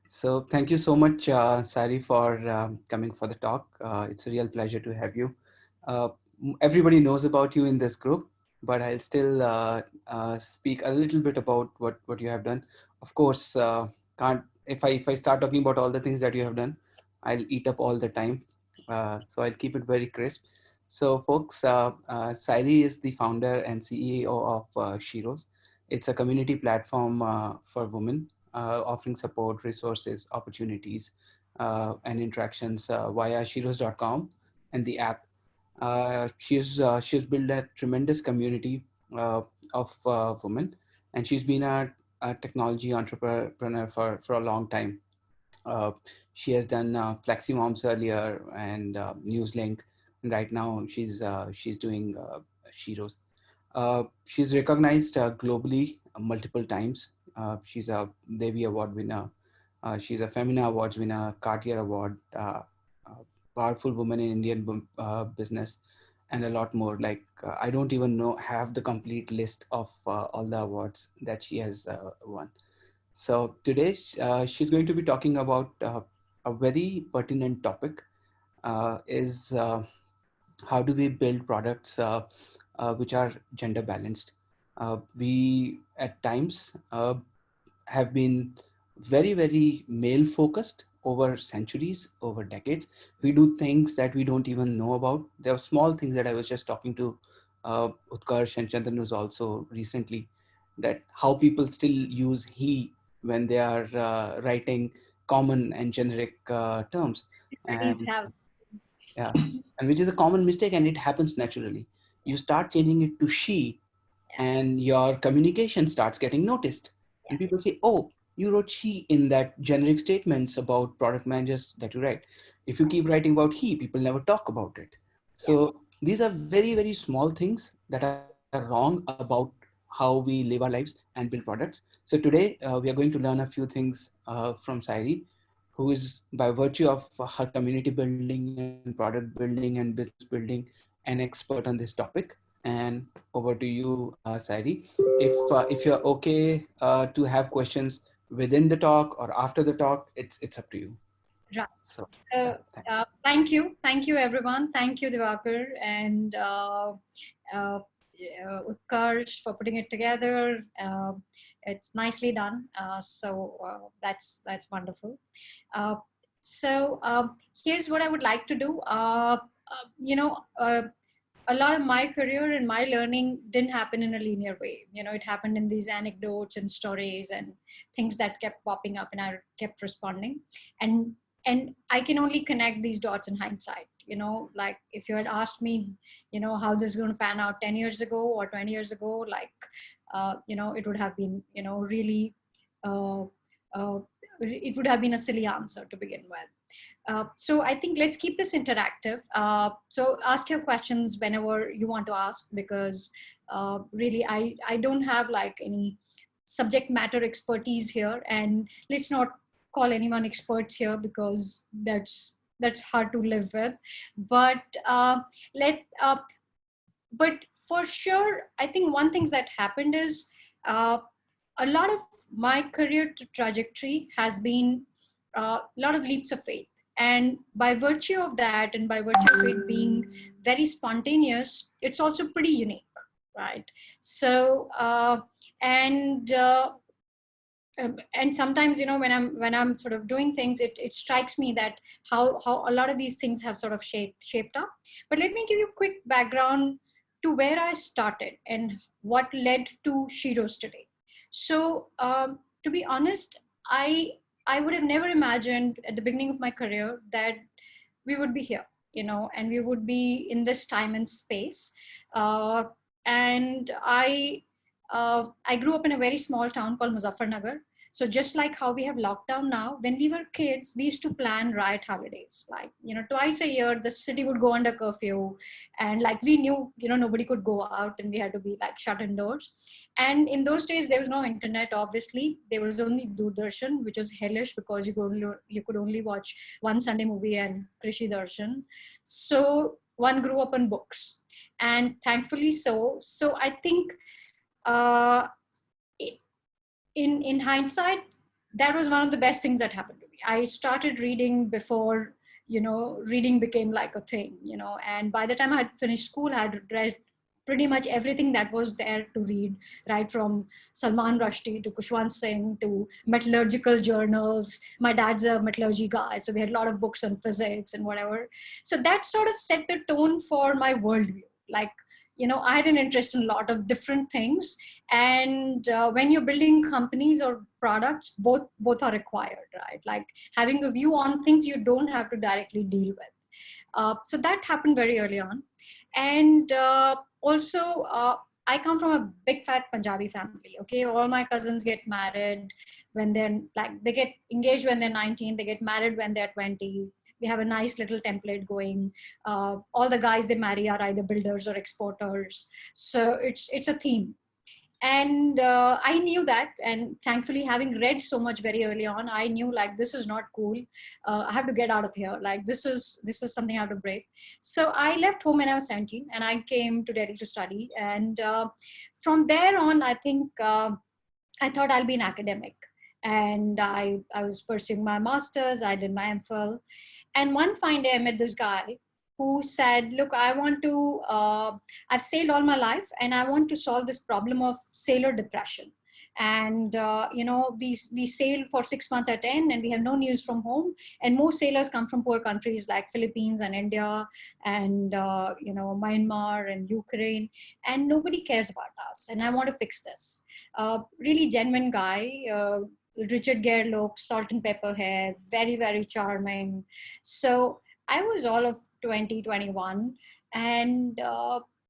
So thank you so much, Sari, for coming for the talk. It's a real pleasure to have you. Uh, Everybody knows about you in this group, but I'll still speak a little bit about what you have done. Of course, can't if I start talking about all the things that you have done, I'll eat up all the time. So I'll keep it very crisp. So, folks, Sairee is the founder and CEO of Sheroes. It's a community platform for women offering support, resources, opportunities, and interactions via Sheroes.com and the app. She's built a tremendous community uh, of women, and she's been a technology entrepreneur for a long time. Uh, she has done Flexi Moms earlier and Newslink, and right now she's doing Sheroes. She's recognized globally multiple times. She's a Devi Award winner. She's a Femina Awards winner, Cartier Award, powerful woman in Indian business, and a lot more. Like I don't even know have the complete list of all the awards that she has won. So today she's going to be talking about a very pertinent topic is how do we build products which are gender balanced. We at times have been very male focused over centuries, over decades. We do things that we don't even know about. There are small things that I was just talking to Utkarsh and Chandan was also recently, that how people still use he when they are writing common and generic terms. Studies And have. yeah, and which is a common mistake, and it happens naturally. You start changing it to she, Yeah, and your communication starts getting noticed, yeah, and people say, oh, you wrote she in that generic statements about product managers that you write. If you keep writing about he, people never talk about it. yeah. So these are very small things that are wrong about how we live our lives and build products. So today we are going to learn a few things from Sairee, who is, by virtue of her community building and product building and business building, an expert on this topic. And over to you, Sairee. If you're okay to have questions within the talk or after the talk, it's up to you. Right. So yeah, Uh, thanks. thank you, everyone. Thank you, Divakar and uh, Utkarsh for putting it together. It's nicely done. That's wonderful. Uh, Here's what I would like to do. You know, a lot of my career and my learning didn't happen in a linear way. You know, it happened in these anecdotes and stories and things that kept popping up, and I kept responding. And I can only connect these dots in hindsight. You know, like if you had asked me, you know, how this is going to pan out 10 years ago or 20 years ago, like, you know, it would have been, you know, really, uh, uh, it would have been a silly answer to begin with. So I think let's keep this interactive. So ask your questions whenever you want to ask, because really I don't have like any subject matter expertise here, and let's not call anyone experts here because that's hard to live with. But let but for sure, I think one thing that happened is uh, a lot of my career trajectory has been a lot of leaps of faith. And by virtue of that, and by virtue of it being very spontaneous, it's also pretty unique, right? So, and and sometimes, you know, when I'm sort of doing things, it strikes me that how a lot of these things have sort of shaped up. But let me give you a quick background to where I started and what led to Sheroes today. So to be honest, I would have never imagined at the beginning of my career that we would be here, you know, and we would be in this time and space. And I grew up in a very small town called Muzaffarnagar. So just like how we have lockdown now, when we were kids, we used to plan riot holidays. Like, you know, twice a year, the city would go under curfew. And like we knew, you know, nobody could go out and we had to be like shut indoors. And in those days, there was no internet, obviously. There was only Doordarshan, which was hellish because you could only watch one Sunday movie and Krishi Darshan. So one grew up on books. And thankfully so I think uh, in hindsight, that was one of the best things that happened to me. I started reading before, reading became like a thing, and by the time I had finished school, I had read pretty much everything that was there to read, right from Salman Rushdie to Kushwant Singh to metallurgical journals. My dad's a metallurgy guy, so we had a lot of books on physics and whatever. So that sort of set the tone for my worldview. Like, I had an interest in a lot of different things, and when you're building companies or products, both are required, right? Like having a view on things you don't have to directly deal with. So that happened very early on. And also, I come from a big fat Punjabi family. Okay, all my cousins get married when they get engaged when they're 19, they get married when they're 20. We have a nice little template going. All the guys they marry are either builders or exporters. So it's a theme. And I knew that, and thankfully, having read so much very early on, I knew like this is not cool. I have to get out of here. Like this is something I have to break. So I left home when I was 17, and I came to Delhi to study. And from there on, I think I thought I'll be an academic, and I was pursuing my masters. I did my MPhil, and one fine day I met this guy who said, look, I've sailed all my life, and I want to solve this problem of sailor depression. And, we sail for 6 months at 10, and we have no news from home. And most sailors come from poor countries like Philippines and India and, Myanmar and Ukraine, and nobody cares about us. And I want to fix this. Really genuine guy, Richard Gere look, salt and pepper hair, very, very charming. So I was all of 2021, and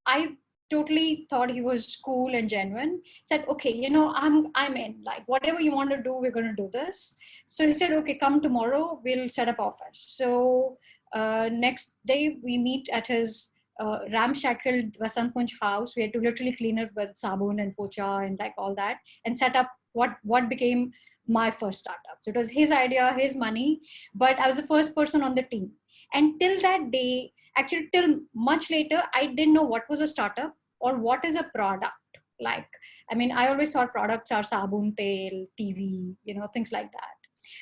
I totally thought he was cool and genuine. Said, okay, I'm in. Like whatever you want to do, we're going to do this. So he said, okay, come tomorrow. We'll set up office. So next day we meet at his ramshackle Vasant Kunj house. We had to literally clean it with sabun and pocha and like all that, and set up what became my first startup. So it was his idea, his money, but I was the first person on the team. And till that day, actually till much later, I didn't know what was a startup or what is a product. Like, I mean, I always thought products are sabun, tel, TV, things like that.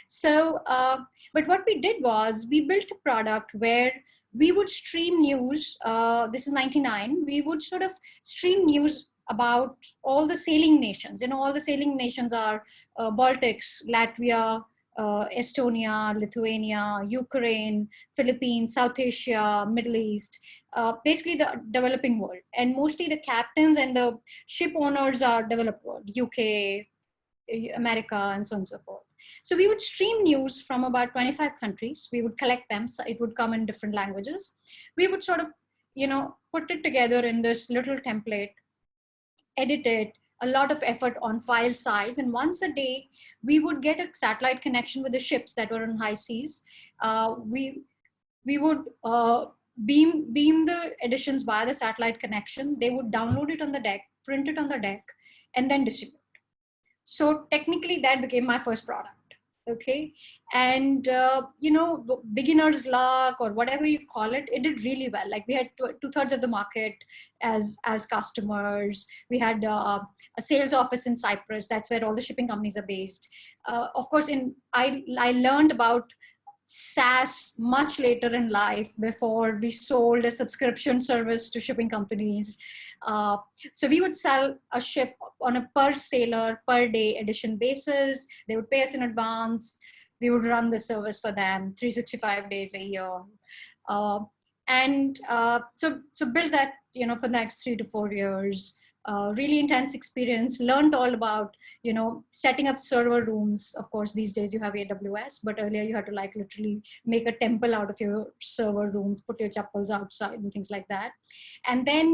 So, but what we did was we built a product where we would stream news. This is 99. We would sort of stream news about all the sailing nations. All the sailing nations are Baltics, Latvia, Estonia, Lithuania, Ukraine, Philippines, South Asia, Middle East, basically the developing world. And mostly the captains and the ship owners are developed world, UK, America, and so on and so forth. So we would stream news from about 25 countries. We would collect them. So it would come in different languages. We would sort of, put it together in this little template, edit it, a lot of effort on file size. And once a day, we would get a satellite connection with the ships that were on high seas. We would beam the editions via the satellite connection. They would download it on the deck, print it on the deck, and then distribute. So technically that became my first product. Okay. And, beginner's luck or whatever you call it, it did really well. Like we had 2/3 of the market as customers. We had a sales office in Cyprus. That's where all the shipping companies are based. Of course, I learned about SaaS much later in life, before we sold a subscription service to shipping companies. So we would sell a ship on a per sailor, per day edition basis. They would pay us in advance. We would run the service for them 365 days a year. So build that, for the next 3 to 4 years. Really intense experience, learned all about, setting up server rooms. Of course, these days you have AWS, but earlier you had to like literally make a temple out of your server rooms, put your chappals outside and things like that. And then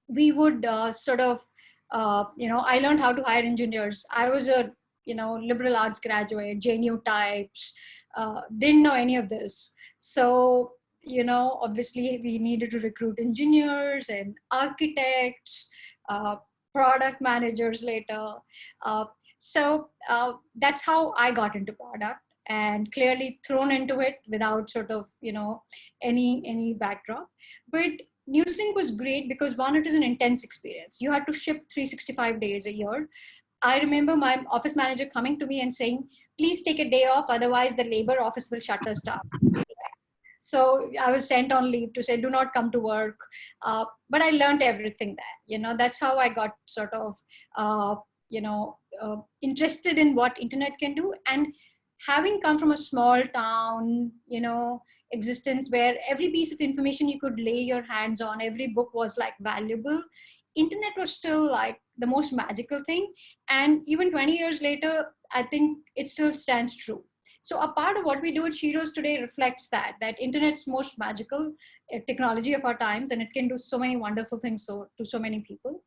we would I learned how to hire engineers. I was a, liberal arts graduate, JNU types, didn't know any of this. So, obviously we needed to recruit engineers and architects, product managers later. That's how I got into product, and clearly thrown into it without sort of, any backdrop. But Newslink was great because one, it is an intense experience. You had to ship 365 days a year. I remember my office manager coming to me and saying, please take a day off, otherwise the labor office will shut us down. So I was sent on leave to say, do not come to work. But I learned everything there. That's how I got sort of, interested in what internet can do. And having come from a small town, existence where every piece of information you could lay your hands on, every book was like valuable. Internet was still like the most magical thing. And even 20 years later, I think it still stands true. So a part of what we do at Sheroes today reflects that internet's most magical technology of our times, and it can do so many wonderful things to so many people.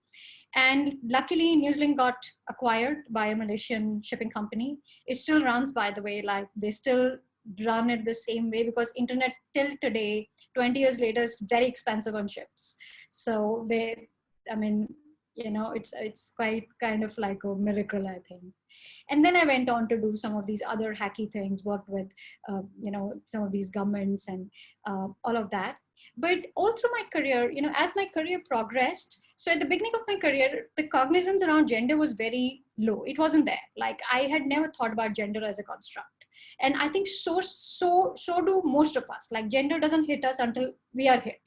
And luckily, Newslink got acquired by a Malaysian shipping company. It still runs, by the way, like they still run it the same way, because internet till today, 20 years later, is very expensive on ships. So I mean, it's quite kind of like a miracle, I think. And then I went on to do some of these other hacky things, worked with, some of these governments and all of that. But all through my career, as my career progressed, so at the beginning of my career, the cognizance around gender was very low. It wasn't there. Like I had never thought about gender as a construct. And I think so do most of us. Like gender doesn't hit us until we are hit,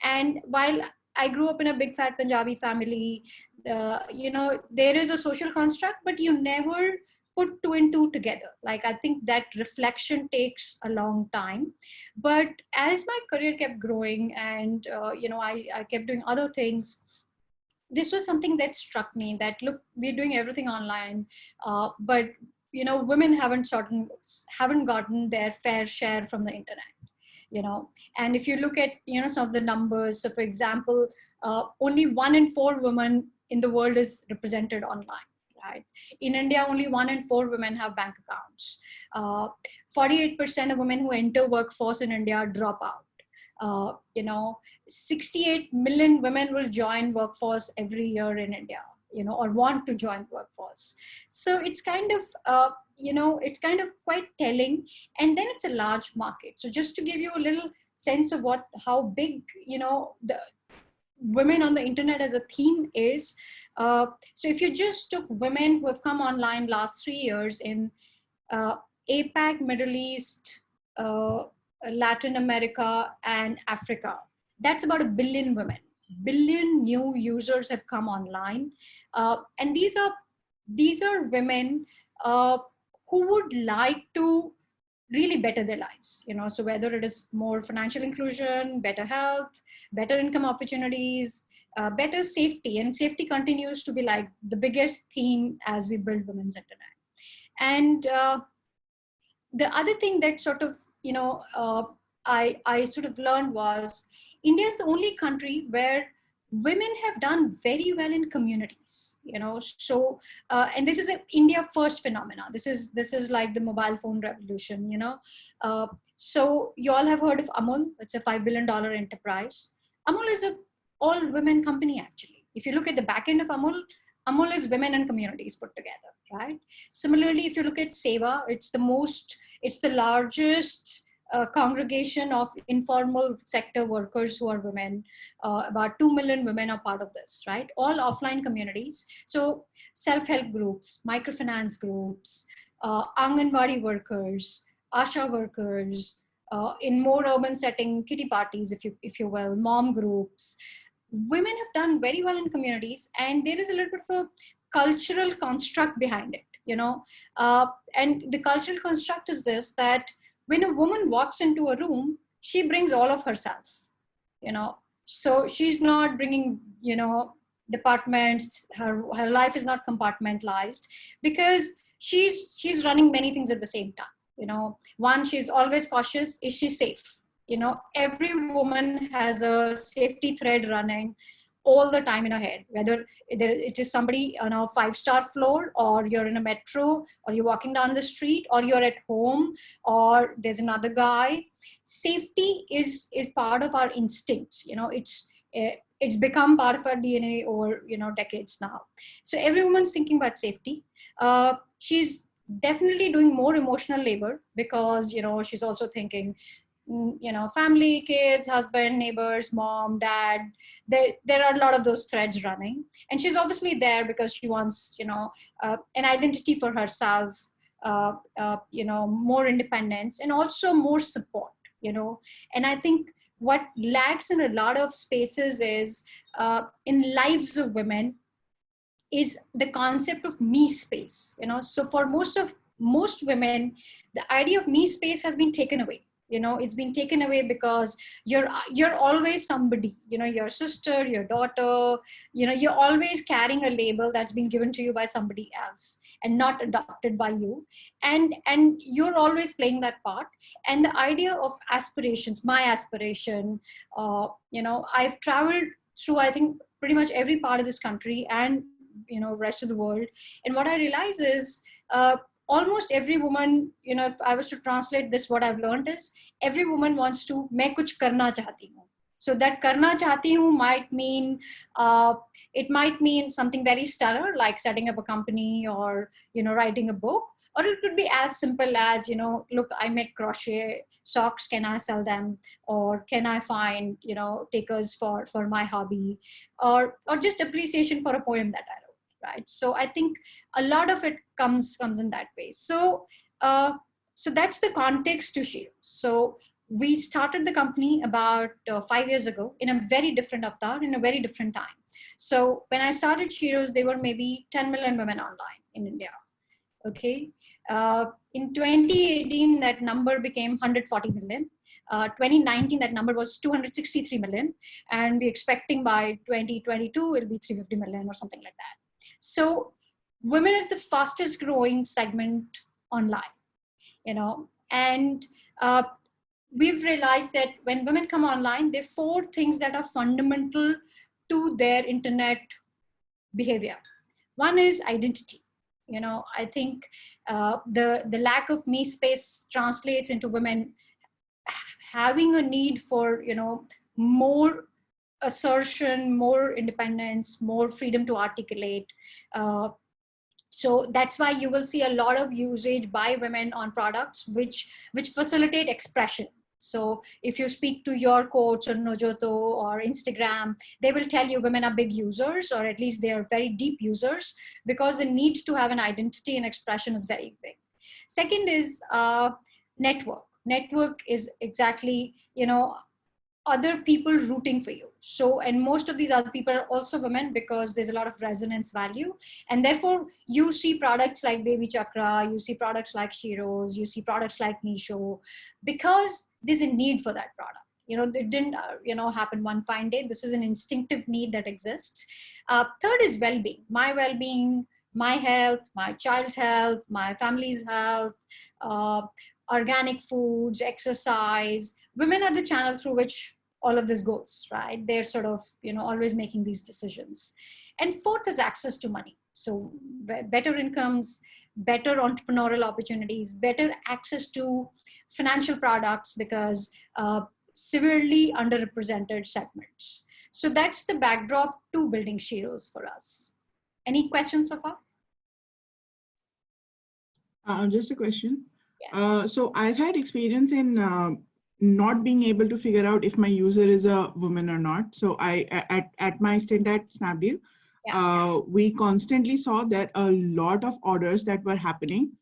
And while I grew up in a big fat Punjabi family, there is a social construct, but you never put two and two together. Like I think that reflection takes a long time. But as my career kept growing and, I kept doing other things, this was something that struck me that, look, we're doing everything online, but, women haven't gotten their fair share from the internet. And if you look at some of the numbers, so for example, only 1 in 4 women in the world is represented online, right? In India, only 1 in 4 women have bank accounts. 48% of women who enter workforce in India drop out. 68 million women will join workforce every year in India, or want to join workforce. So it's kind of, it's kind of quite telling. And then it's a large market. So just to give you a little sense of how big, the women on the internet as a theme is. So if you just took women who have come online last 3 years in APAC, Middle East, Latin America, and Africa, that's about 1 billion women. Billion new users have come online, and these are women who would like to really better their lives. So whether it is more financial inclusion, better health, better income opportunities, better safety, and safety continues to be like the biggest theme as we build women's internet. And the other thing that sort of I sort of learned was India is the only country where women have done very well in communities, so and this is an India first phenomena. This is like the mobile phone revolution, so you all have heard of Amul. It's a $5 billion enterprise. Amul is a all women company, actually. If you look at the back end of Amul is women and communities put together, right? Similarly, if you look at Seva, it's the largest congregation of informal sector workers who are women. About 2 million women are part of this, right? All offline communities. So self-help groups, microfinance groups, Anganwadi workers, ASHA workers, in more urban setting, kitty parties, if you will, mom groups. Women have done very well in communities, and there is a little bit of a cultural construct behind it, and the cultural construct is this, that when a woman walks into a room, she brings all of herself, so she's not bringing, departments. Her life is not compartmentalized, because she's running many things at the same time. One, she's always cautious. Is she safe? Every woman has a safety thread running all the time in her head, whether it is somebody on a 5-star floor, or you're in a metro, or you're walking down the street, or you're at home, or there's another guy. Safety is part of our instincts. It's become part of our DNA over decades now. So every woman's thinking about safety. She's definitely doing more emotional labor, because she's also thinking, family, kids, husband, neighbors, mom, dad. There are a lot of those threads running, and she's obviously there because she wants an identity for herself, more independence and also more support. And I think what lacks in a lot of spaces is in lives of women is the concept of me space. So for most women, the idea of me space has been taken away. It's been taken away because you're always somebody, your sister, your daughter. You're always carrying a label that's been given to you by somebody else and not adopted by you, and you're always playing that part. And the idea of aspirations, my aspiration, I've traveled through, I think, pretty much every part of this country and rest of the world. And what I realize is almost every woman, if I was to translate this, what I've learned is every woman wants to मैं कुछ करना चाहती हूँ. So that करना चाहती हूँ might mean it might mean something very stellar like setting up a company or writing a book, or it could be as simple as look, I make crochet socks, can I sell them, or can I find takers for my hobby, or just appreciation for a poem that I wrote. Right. So I think a lot of it comes in that way. So so that's the context to Sheroes. So we started the company about 5 years ago in a very different avatar, in a very different time. So when I started Sheroes, there were maybe 10 million women online in India. Okay. In 2018, that number became 140 million. 2019, that number was 263 million. And we're expecting by 2022, it'll be 350 million or something like that. So women is the fastest growing segment online, and we've realized that when women come online, there are 4 things that are fundamental to their internet behavior. One is identity. I think the lack of me space translates into women having a need for, more assertion, more independence, more freedom to articulate. So that's why you will see a lot of usage by women on products which facilitate expression. So if you speak to your coach or Nojoto or Instagram, they will tell you women are big users, or at least they are very deep users, because the need to have an identity and expression is very big. Second is network. Network is exactly, other people rooting for you. So, and most of these other people are also women because there's a lot of resonance value. And therefore you see products like Baby Chakra, you see products like Sheroes, you see products like Misho, because there's a need for that product. It didn't, happen one fine day. This is an instinctive need that exists. Third is well-being, my health, my child's health, my family's health, organic foods, exercise. Women are the channel through which all of this goes, right? They're sort of, always making these decisions. And fourth is access to money. So better incomes, better entrepreneurial opportunities, better access to financial products, because severely underrepresented segments. So that's the backdrop to building Sheroes for us. Any questions so far? Just a question. Yeah. So I've had experience in not being able to figure out if my user is a woman or not. So at my stint at Snapdeal, we constantly saw that a lot of orders that were happening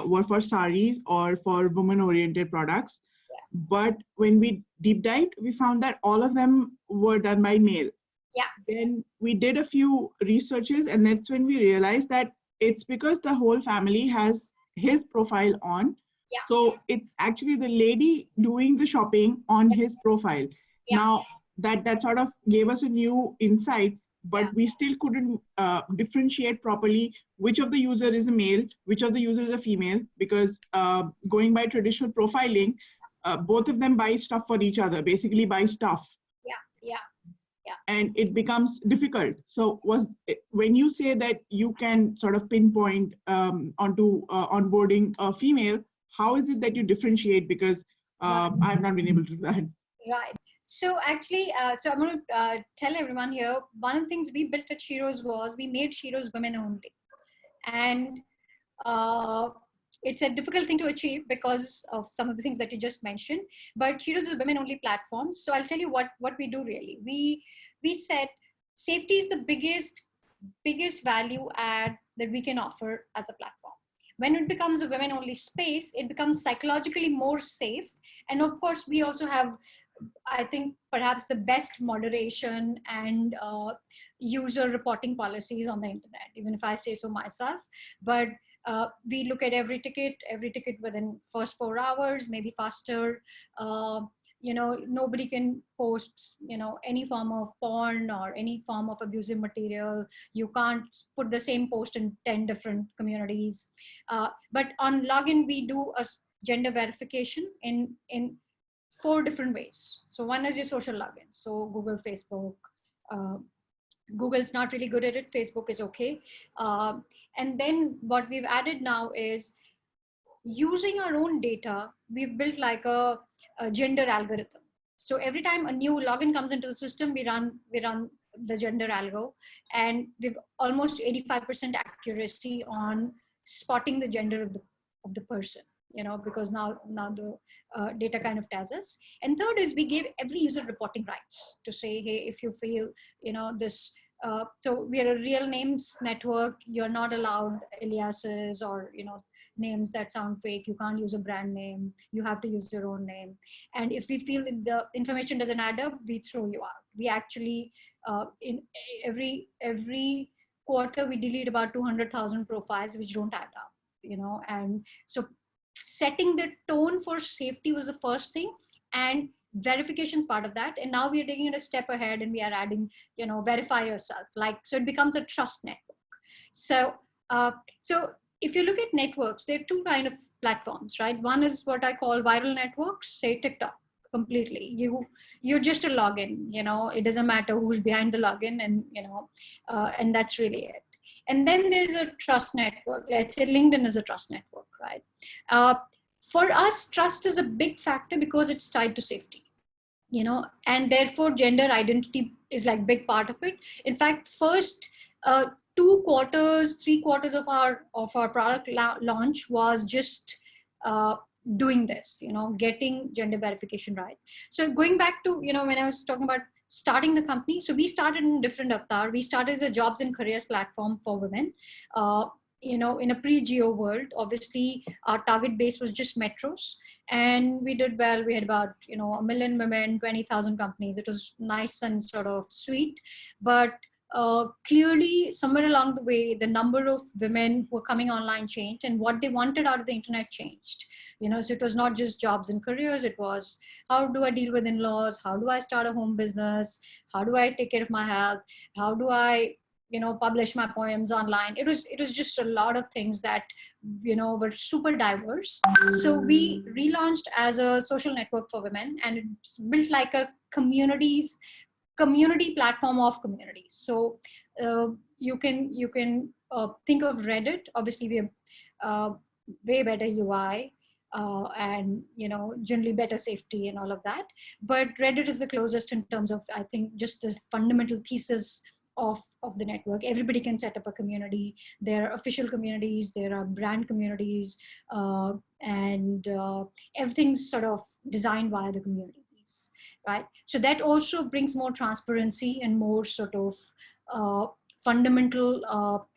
were for saris or for women-oriented products. Yeah. But when we deep dived, we found that all of them were done by male. Yeah. Then we did a few researches, and that's when we realized that it's because the whole family has his profile on. Yeah. So it's actually the lady doing the shopping on his profile. Yeah. Now that sort of gave us a new insight, but we still couldn't differentiate properly which of the user is a male, which of the user is a female, because going by traditional profiling, both of them buy stuff for each other, basically buy stuff. Yeah. And it becomes difficult. So when you say that you can sort of pinpoint onto onboarding a female, how is it that you differentiate? Because I've not been able to do that. Right. So actually, so I'm going to tell everyone here, one of the things we built at Sheroes was we made Sheroes women only. And it's a difficult thing to achieve because of some of the things that you just mentioned. But Sheroes is a women-only platform. So I'll tell you what we do really. We said safety is the biggest value add that we can offer as a platform. When it becomes a women-only space, it becomes psychologically more safe. And of course, we also have, I think, perhaps the best moderation and user reporting policies on the internet, even if I say so myself. But we look at every ticket within first 4 hours, maybe faster. Nobody can post, any form of porn or any form of abusive material. You can't put the same post in 10 different communities. But on login, we do a gender verification in 4 different ways. So one is your social login. So Google, Facebook. Google's not really good at it. Facebook is okay. And then what we've added now is using our own data. We've built like a gender algorithm. So every time a new login comes into the system, we run the gender algo, and we've almost 85% accuracy on spotting the gender of the person. Because now the data kind of tells us. And third is we give every user reporting rights to say, hey, if you feel, this, so we are a real names network. You're not allowed aliases or, names that sound fake. You can't use a brand name. You have to use your own name. And if we feel that the information doesn't add up, we throw you out. We actually, in every quarter, we delete about 200,000 profiles which don't add up, and so setting the tone for safety was the first thing, and verification is part of that. And now we are taking it a step ahead, and we are adding, verify yourself, so it becomes a trust network. So if you look at networks, there are 2 kind of platforms, right? One is what I call viral networks, say TikTok. Completely, you're just a login. It doesn't matter who's behind the login, and and that's really it. And then there's a trust network. Let's say LinkedIn is a trust network, right? For us, trust is a big factor because it's tied to safety, and therefore gender identity is like big part of it. In fact, first 2 quarters, 3 quarters of our product launch was just doing this, getting gender verification right. So going back to, when I was talking about starting the company, so we started in a different avatar. We started as a jobs and careers platform for women. In a pre-geo world, obviously our target base was just metros, and we did well. We had about 1 million women, 20,000 companies. It was nice and sort of sweet, but clearly somewhere along the way, the number of women who were coming online changed, and what they wanted out of the internet changed. So it was not just jobs and careers. It was, how do I deal with in-laws? How do I start a home business? How do I take care of my health? How do I publish my poems online? It was just a lot of things that were super diverse. So we relaunched as a social network for women, and it's built like a community platform of communities. So you can think of Reddit. Obviously we have way better UI, and generally better safety and all of that, but Reddit is the closest in terms of, I think, just the fundamental pieces of the network. Everybody can set up a community. There are official communities, there are brand communities, and everything's sort of designed via the community piece, right? So that also brings more transparency and more sort of fundamental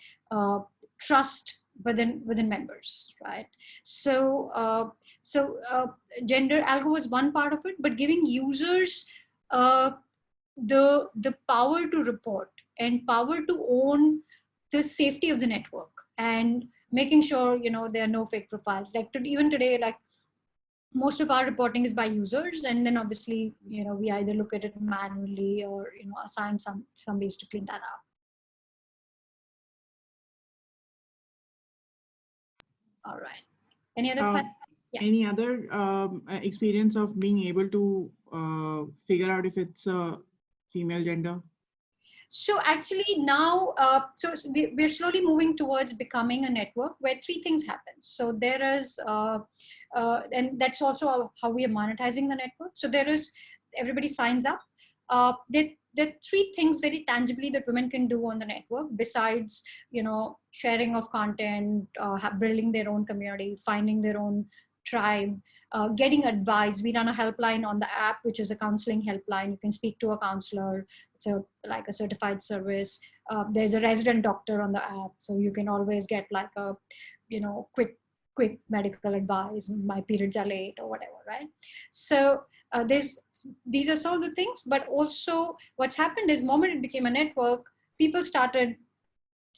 trust within members, right? So gender algo is one part of it, but giving users the power to report and power to own the safety of the network, and making sure there are no fake profiles. Like even today, like most of our reporting is by users, and then obviously we either look at it manually or assign some ways to clean that up. All right. Any other questions? Yeah. Any other experience of being able to figure out if it's a female gender? So actually now, so we're slowly moving towards becoming a network where 3 things happen. So there is, and that's also how we are monetizing the network. So there is, everybody signs up. there are three things very tangibly that women can do on the network besides, sharing of content, building their own community, finding their own tribe, getting advice. We run a helpline on the app, which is a counseling helpline. You can speak to a counselor. It's like a certified service. There's a resident doctor on the app, so you can always get like a, quick medical advice. My periods are late or whatever, right? So these are some of the things. But also, what's happened is, moment it became a network, people started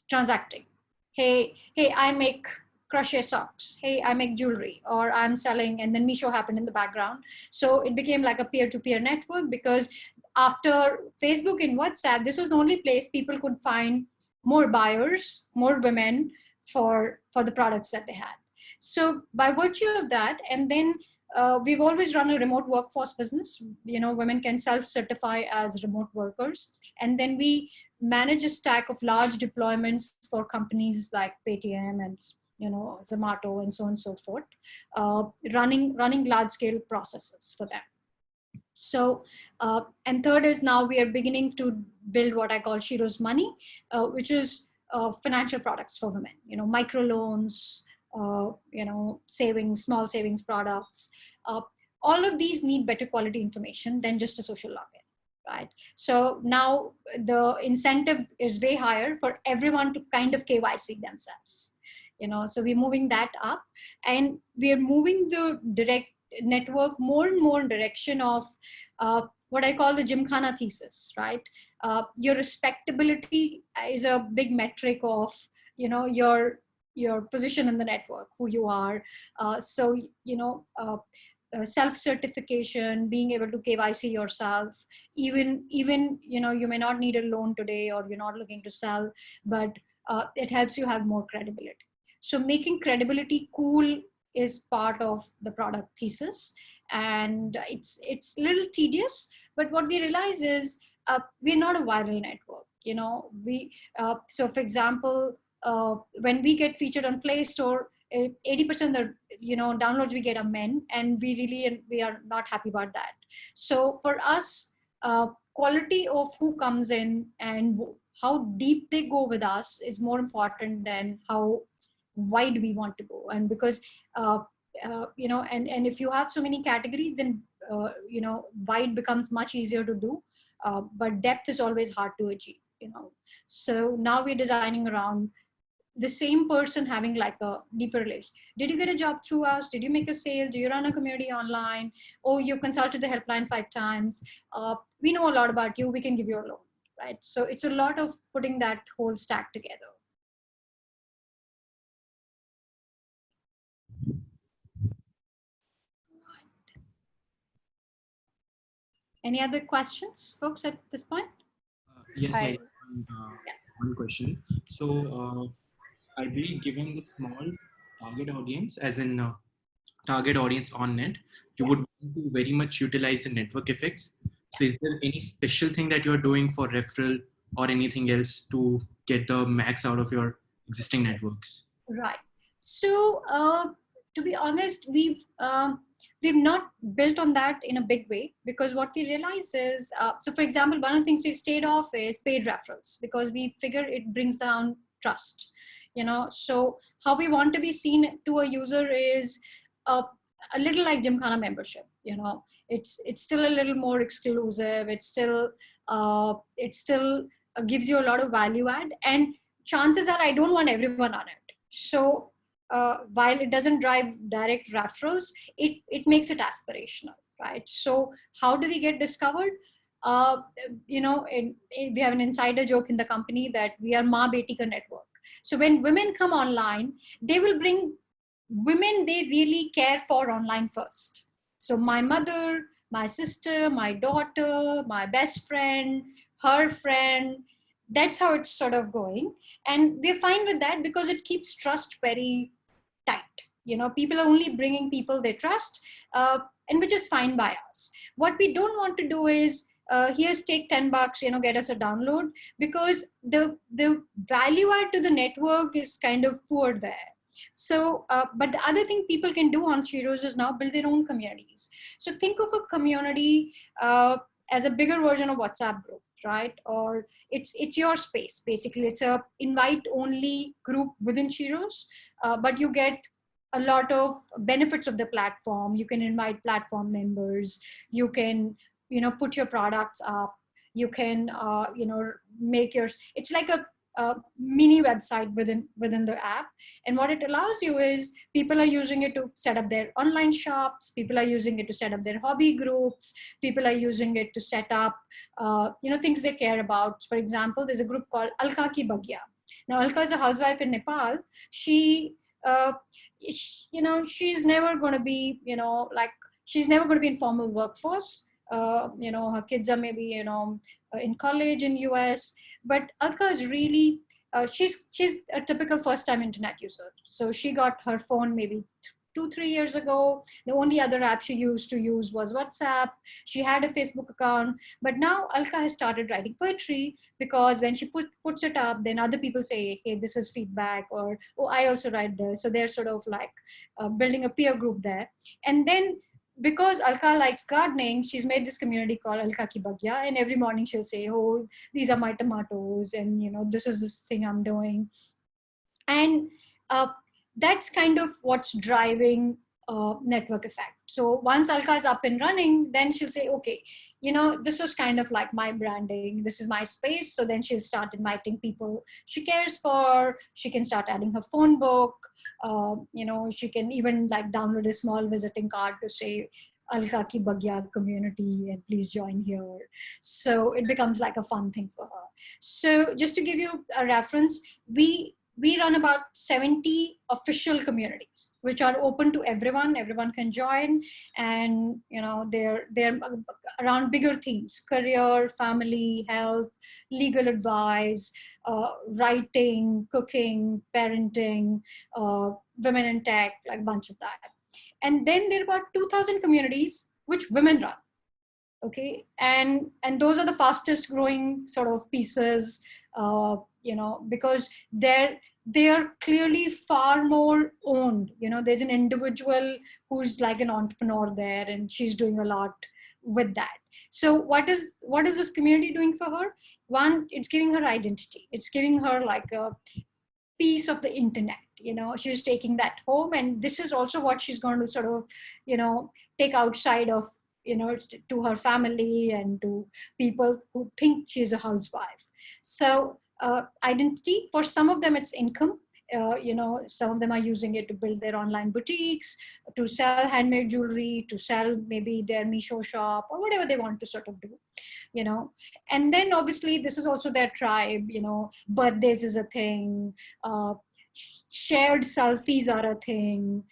transacting. Hey, I make crochet socks. Hey, I make jewelry, or I'm selling, and then Misho happened in the background. So it became like a peer-to-peer network, because after Facebook and WhatsApp, this was the only place people could find more buyers, more women for the products that they had. So by virtue of that, and then we've always run a remote workforce business. Women can self-certify as remote workers. And then we manage a stack of large deployments for companies like Paytm and Zomato and so on and so forth, running large-scale processes for them. So, and third is, now we are beginning to build what I call Sheroes Money, which is financial products for women, microloans, savings, small savings products. All of these need better quality information than just a social login, right? So now the incentive is way higher for everyone to kind of KYC themselves, so we're moving that up, and we're moving the direct network more and more in direction of what I call the Gymkhana thesis, right? Your respectability is a big metric of, your position in the network, who you are. Self-certification, being able to KYC yourself, even you may not need a loan today, or you're not looking to sell, but it helps you have more credibility. So making credibility cool is part of the product thesis, and it's a little tedious, but what we realize is we're not a viral network. So for example, when we get featured on Play Store, 80% of the downloads we get are men, and we are not happy about that. So for us, quality of who comes in and how deep they go with us is more important than how wide we want to go. And because and if you have so many categories, then wide becomes much easier to do, but depth is always hard to achieve. So now we're designing around the same person having like a deeper relation. Did you get a job through us? Did you make a sale? Do you run a community online? Oh, you consulted the helpline 5 times. We know a lot about you. We can give you a loan, right? So it's a lot of putting that whole stack together. Any other questions, folks, at this point? Yes, I have one question. So, I believe, given the small target audience, as in target audience on net, you would want to very much utilize the network effects. So is there any special thing that you're doing for referral or anything else to get the max out of your existing networks? Right. So to be honest, we've not built on that in a big way, because what we realize is, so for example, one of the things we've stayed off is paid referrals, because we figure it brings down trust. So how we want to be seen to a user is a little like Gymkhana membership. It's still a little more exclusive. It still gives you a lot of value add, and chances are I don't want everyone on it. So while it doesn't drive direct referrals, it makes it aspirational, right? So how do we get discovered? We have an insider joke in the company that we are Ma Beti Ka network. So when women come online, they will bring women they really care for online first. So my mother, my sister, my daughter, my best friend, her friend, that's how it's sort of going. And we're fine with that, because it keeps trust very tight. People are only bringing people they trust, and which is fine by us. What we don't want to do is, here's take $10, get us a download, because the value add to the network is kind of poor there. So, but the other thing people can do on Sheroes is now build their own communities. So think of a community as a bigger version of WhatsApp group, right? Or it's your space. Basically, it's a invite only group within Sheroes, but you get a lot of benefits of the platform. You can invite platform members. You can, put your products up. You can, make yours. It's like a mini website within the app. And what it allows you is people are using it to set up their online shops. People are using it to set up their hobby groups. People are using it to set up, things they care about. For example, there's a group called Alka Ki Bagya. Now, Alka is a housewife in Nepal. Uh, she's never going to be, she's never going to be in formal workforce. Her kids are maybe, in college in US, but Alka is really, she's a typical first-time internet user. So she got her phone maybe 2-3 years ago. The only other app she used to use was WhatsApp. She had a Facebook account, but now Alka has started writing poetry, because when she puts it up, then other people say, hey, this is feedback, or, oh, I also write this. So they're sort of like building a peer group there. And then because Alka likes gardening, she's made this community called Alka Ki Bagya, and every morning she'll say, oh, these are my tomatoes, and this is this thing I'm doing. And that's kind of what's driving network effect. So once Alka is up and running, then she'll say, okay, this is kind of like my branding. This is my space. So then she'll start inviting people she cares for. She can start adding her phone book. She can even like download a small visiting card to say, Alka Ki Bagya community, and please join here. So it becomes like a fun thing for her. So just to give you a reference, we run about 70 official communities, which are open to everyone. Everyone can join, and they're around bigger themes: career, family, health, legal advice, writing, cooking, parenting, women in tech, like a bunch of that. And then there are about 2,000 communities which women run. Okay, and those are the fastest growing sort of pieces, because they're clearly far more owned. There's an individual who's like an entrepreneur there, and she's doing a lot with that. So what is this community doing for her? One, it's giving her identity. It's giving her like a piece of the internet. She's taking that home, and this is also what she's going to sort of take outside of, to her family and to people who think she's a housewife. So identity, for some of them it's income. Some of them are using it to build their online boutiques, to sell handmade jewelry, to sell maybe their Misho shop, or whatever they want to sort of do. And then obviously this is also their tribe. Birthdays is a thing, shared selfies are a thing.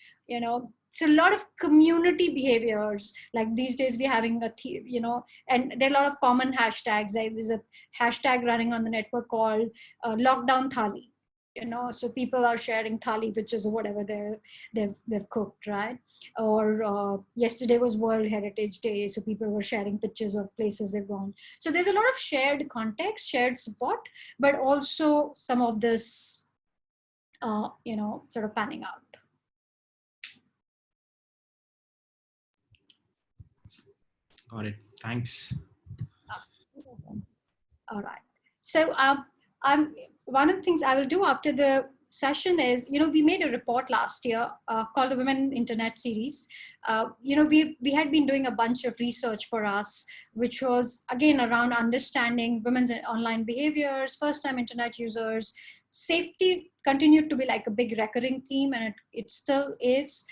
So a lot of community behaviors, like these days we're having and there are a lot of common hashtags. There's a hashtag running on the network called lockdown thali. So people are sharing thali pictures of whatever they've cooked, right? Or yesterday was World Heritage Day, so people were sharing pictures of places they've gone. So there's a lot of shared context, shared support, but also some of this, sort of panning out. Got it. Thanks. All right. So one of the things I will do after the session is, we made a report last year called the Women Internet Series. We had been doing a bunch of research for us, which was again around understanding women's online behaviors, first-time internet users. Safety continued to be like a big recurring theme, and it still is.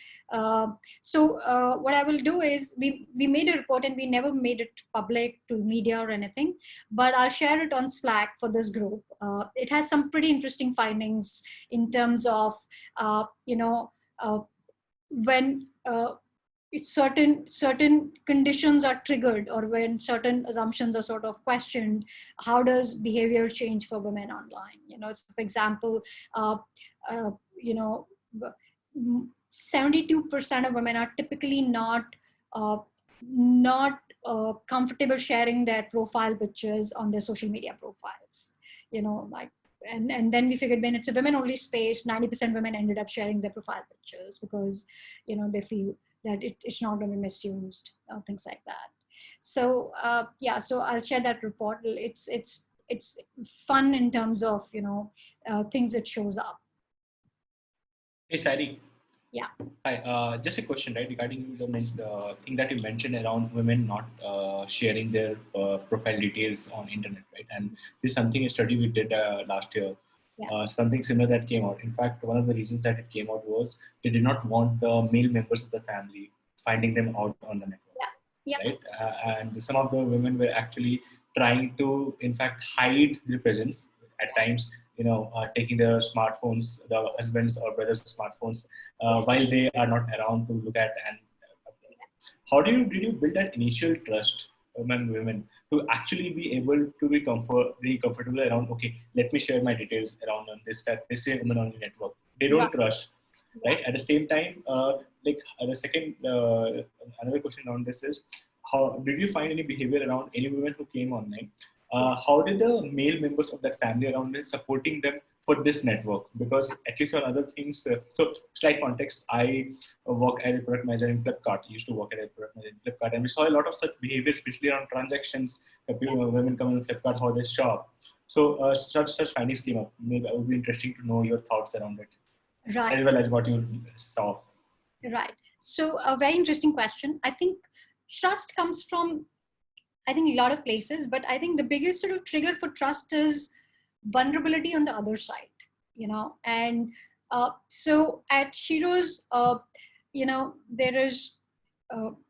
So what I will do is, we made a report and we never made it public to media or anything, but I'll share it on Slack for this group. It has some pretty interesting findings in terms of, when certain conditions are triggered, or when certain assumptions are sort of questioned, how does behavior change for women online? So for example, 72% of women are typically not comfortable sharing their profile pictures on their social media profiles. And then we figured, when it's a women only space, 90% women ended up sharing their profile pictures because they feel that it's not going to be misused, things like that. So yeah, so I'll share that report. It's fun in terms of, you know, things it shows up. Hey, Sairee. Yeah. Hi. Just a question, right, regarding the thing that you mentioned around women not sharing their profile details on internet, right? And this is something a study we did last year. Yeah. Something similar that came out. In fact, one of the reasons that it came out was they did not want the male members of the family finding them out on the network, Yeah. right? And some of the women were actually trying to, in fact, hide their presence at times. You know, taking their smartphones, the husbands or brothers' smartphones, while they are not around to look at. And how did you build that initial trust among women to actually be able to be comfortable around? Okay, let me share my details around on this, that this is a woman only network. They don't trust, right? At the same time, like the second another question on this is, how did you find any behavior around any women who came online? How did the male members of that family around it supporting them for this network? Because at least on other things, so slight context, I work as a product manager in Flipkart. I used to work as a product manager in Flipkart, and we saw a lot of such behavior, especially around transactions. Women come in Flipkart how they shop. So such findings came up. Maybe it would be interesting to know your thoughts around it, Right. as well as what you saw. Right. So a very interesting question. I think trust comes from, I think, a lot of places, but I think the biggest sort of trigger for trust is vulnerability on the other side, you know. And so at Sheroes, you know, there is,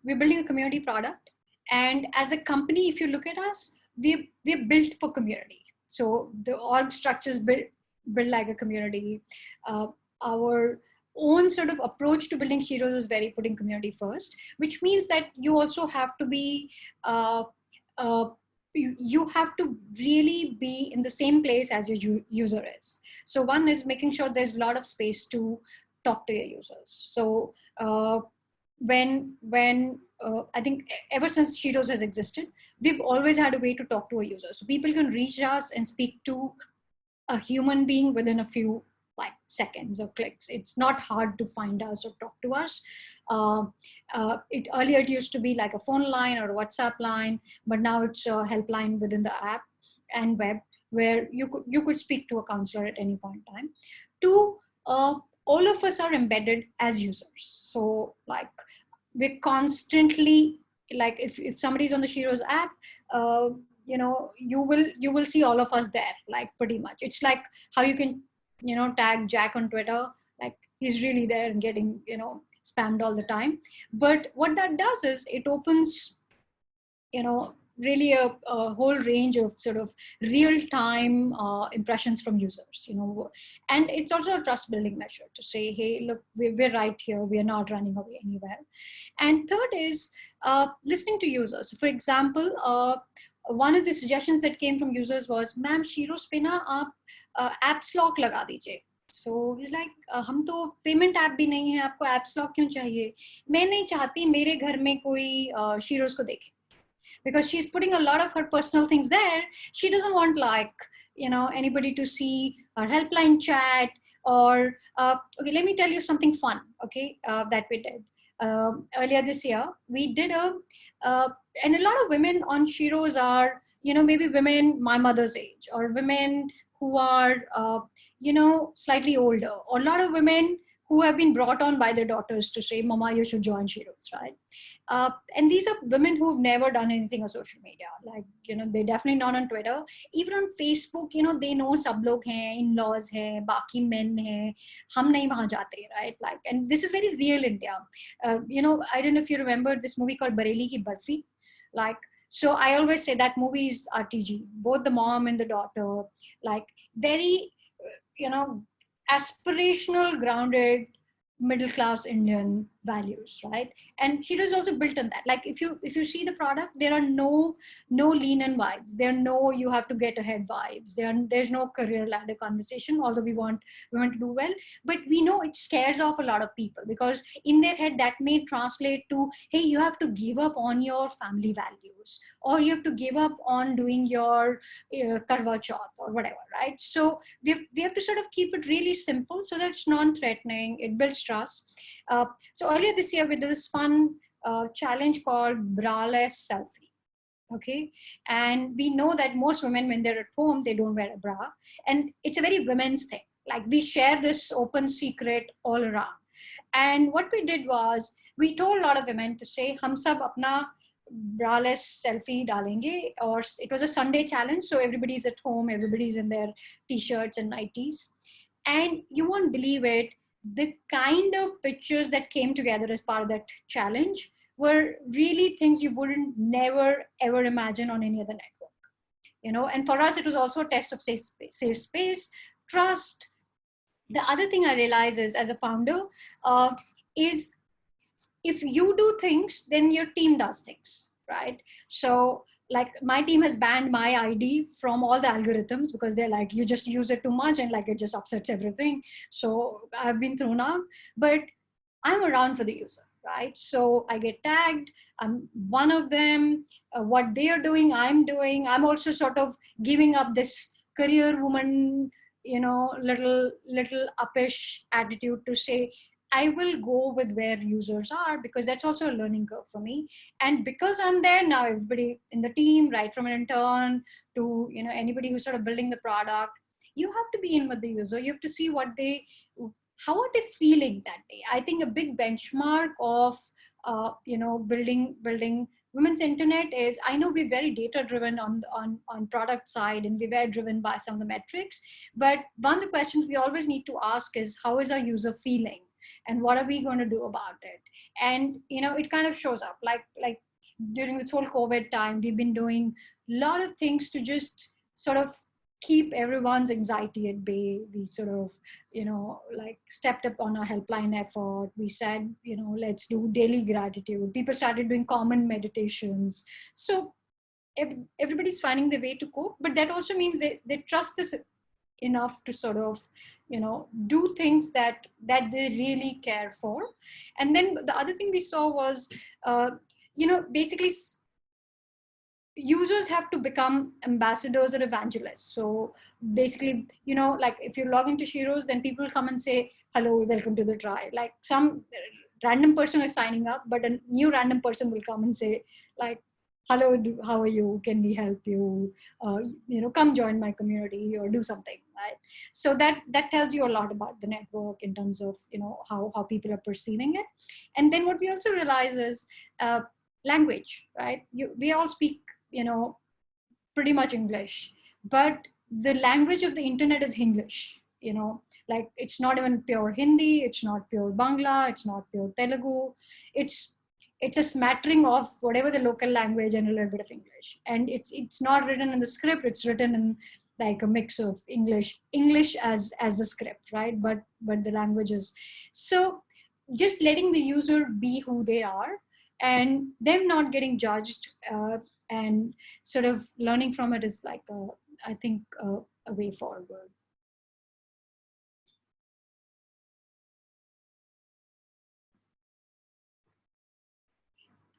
we're building a community product. And as a company, if you look at us, we're built for community. So the org structures built like a community. Our own sort of approach to building Sheroes is very putting community first, which means that you also have to be, you have to really be in the same place as your user is. So one is making sure there's a lot of space to talk to your users. So when I think ever since Sheroes has existed, we've always had a way to talk to a user. So people can reach us and speak to a human being within a few like seconds or clicks. It's not hard to find us or talk to us. Earlier it used to be like a phone line or a WhatsApp line, but now it's a helpline within the app and web where you could speak to a counselor at any point in time. Two, all of us are embedded as users. So like we're constantly, like if somebody's on the Sheroes app, you know, you will see all of us there, like pretty much. It's like how you can, you know, tag Jack on Twitter, like he's really there and getting, you know, spammed all the time. But what that does is it opens, you know, really a whole range of sort of real-time impressions from users, you know. And it's also a trust building measure to say, hey, look, we're right here, we're not running away anywhere. And third is listening to users. So for example, one of the suggestions that came from users was, ma'am, Sheroes पे ना आप apps lock लगा दीजिए. So like हम तो payment app भी नहीं है, आपको एप्स लॉक क्यों चाहिए? मैं नहीं चाहती मेरे घर में कोई शीरोज को देखे, because she's putting a lot of her personal things there. She doesn't want, like, you know, anybody to see her helpline chat or okay, let me tell you something fun, okay, that we did earlier this year. We did and a lot of women on Sheroes are, you know, maybe women my mother's age or women who are you know, slightly older, or a lot of women who have been brought on by their daughters to say, mama, you should join Sheroes, right? And these are women who've never done anything on social media. Like, you know, they're definitely not on Twitter. Even on Facebook, you know, they know sab log hain, in-laws hain, baki men hain, hum nahi wahan jate, right? Like, and this is very real India. You know, I don't know if you remember this movie called Bareli Ki Barfi. Like, so I always say that movie is RTG, both the mom and the daughter, like very, you know, aspirational, grounded, middle class Indian values, right? And Sheroes is also built on that. Like if you see the product, there are no lean in vibes. There are no you have to get ahead vibes. There's no career ladder conversation, although we want to do well. But we know it scares off a lot of people because in their head that may translate to, hey, you have to give up on your family values, or you have to give up on doing your karwa chauth or whatever, right? So we have to sort of keep it really simple so that it's non-threatening, it builds trust. So earlier this year we did this fun challenge called braless selfie. Okay, and we know that most women, when they're at home, they don't wear a bra, and it's a very women's thing. Like, we share this open secret all around. And what we did was, we told a lot of women to say, hum sab apna braless selfie dalenge. Or it was a Sunday challenge, so everybody's at home, everybody's in their t-shirts and nighties, and you won't believe it, the kind of pictures that came together as part of that challenge were really things you wouldn't never ever imagine on any other network. And for us, it was also a test of safe space, trust. The other thing I realize is, as a founder, is if you do things, then your team does things, right? So, like, my team has banned my ID from all the algorithms because they're like, you just use it too much and like it just upsets everything. So I've been thrown out, but I'm around for the user, right? So I get tagged. I'm one of them. What they are doing, I'm doing. I'm also sort of giving up this career woman, little uppish attitude to say, I will go with where users are, because that's also a learning curve for me. And because I'm there now, everybody in the team, right from an intern to anybody who's sort of building the product, you have to be in with the user. You have to see how are they feeling that day. I think a big benchmark of building women's internet is, I know we're very data driven on product side, and we're very driven by some of the metrics, but one of the questions we always need to ask is, how is our user feeling? And what are we going to do about it? And it kind of shows up like during this whole COVID time, we've been doing a lot of things to just sort of keep everyone's anxiety at bay. We sort of like stepped up on our helpline effort. We said, let's do daily gratitude. People started doing common meditations. So everybody's finding the way to cope, but that also means they trust this enough to sort of do things that they really care for. And then the other thing we saw was basically users have to become ambassadors or evangelists. So basically, like if you log into Sheroes, then people come and say, hello, welcome to the tribe. Like, some random person is signing up, but a new random person will come and say, like, hello, how are you? Can we help you? Come join my community or do something, right? So that tells you a lot about the network in terms of, how people are perceiving it. And then what we also realize is language, right? We all speak, pretty much English, but the language of the internet is English, like it's not even pure Hindi, it's not pure Bangla, it's not pure Telugu. It's a smattering of whatever the local language and a little bit of English. And it's not written in the script, it's written in like a mix of English as the script, right? But the languages. So just letting the user be who they are and them not getting judged, and sort of learning from it is like, I think, a way forward.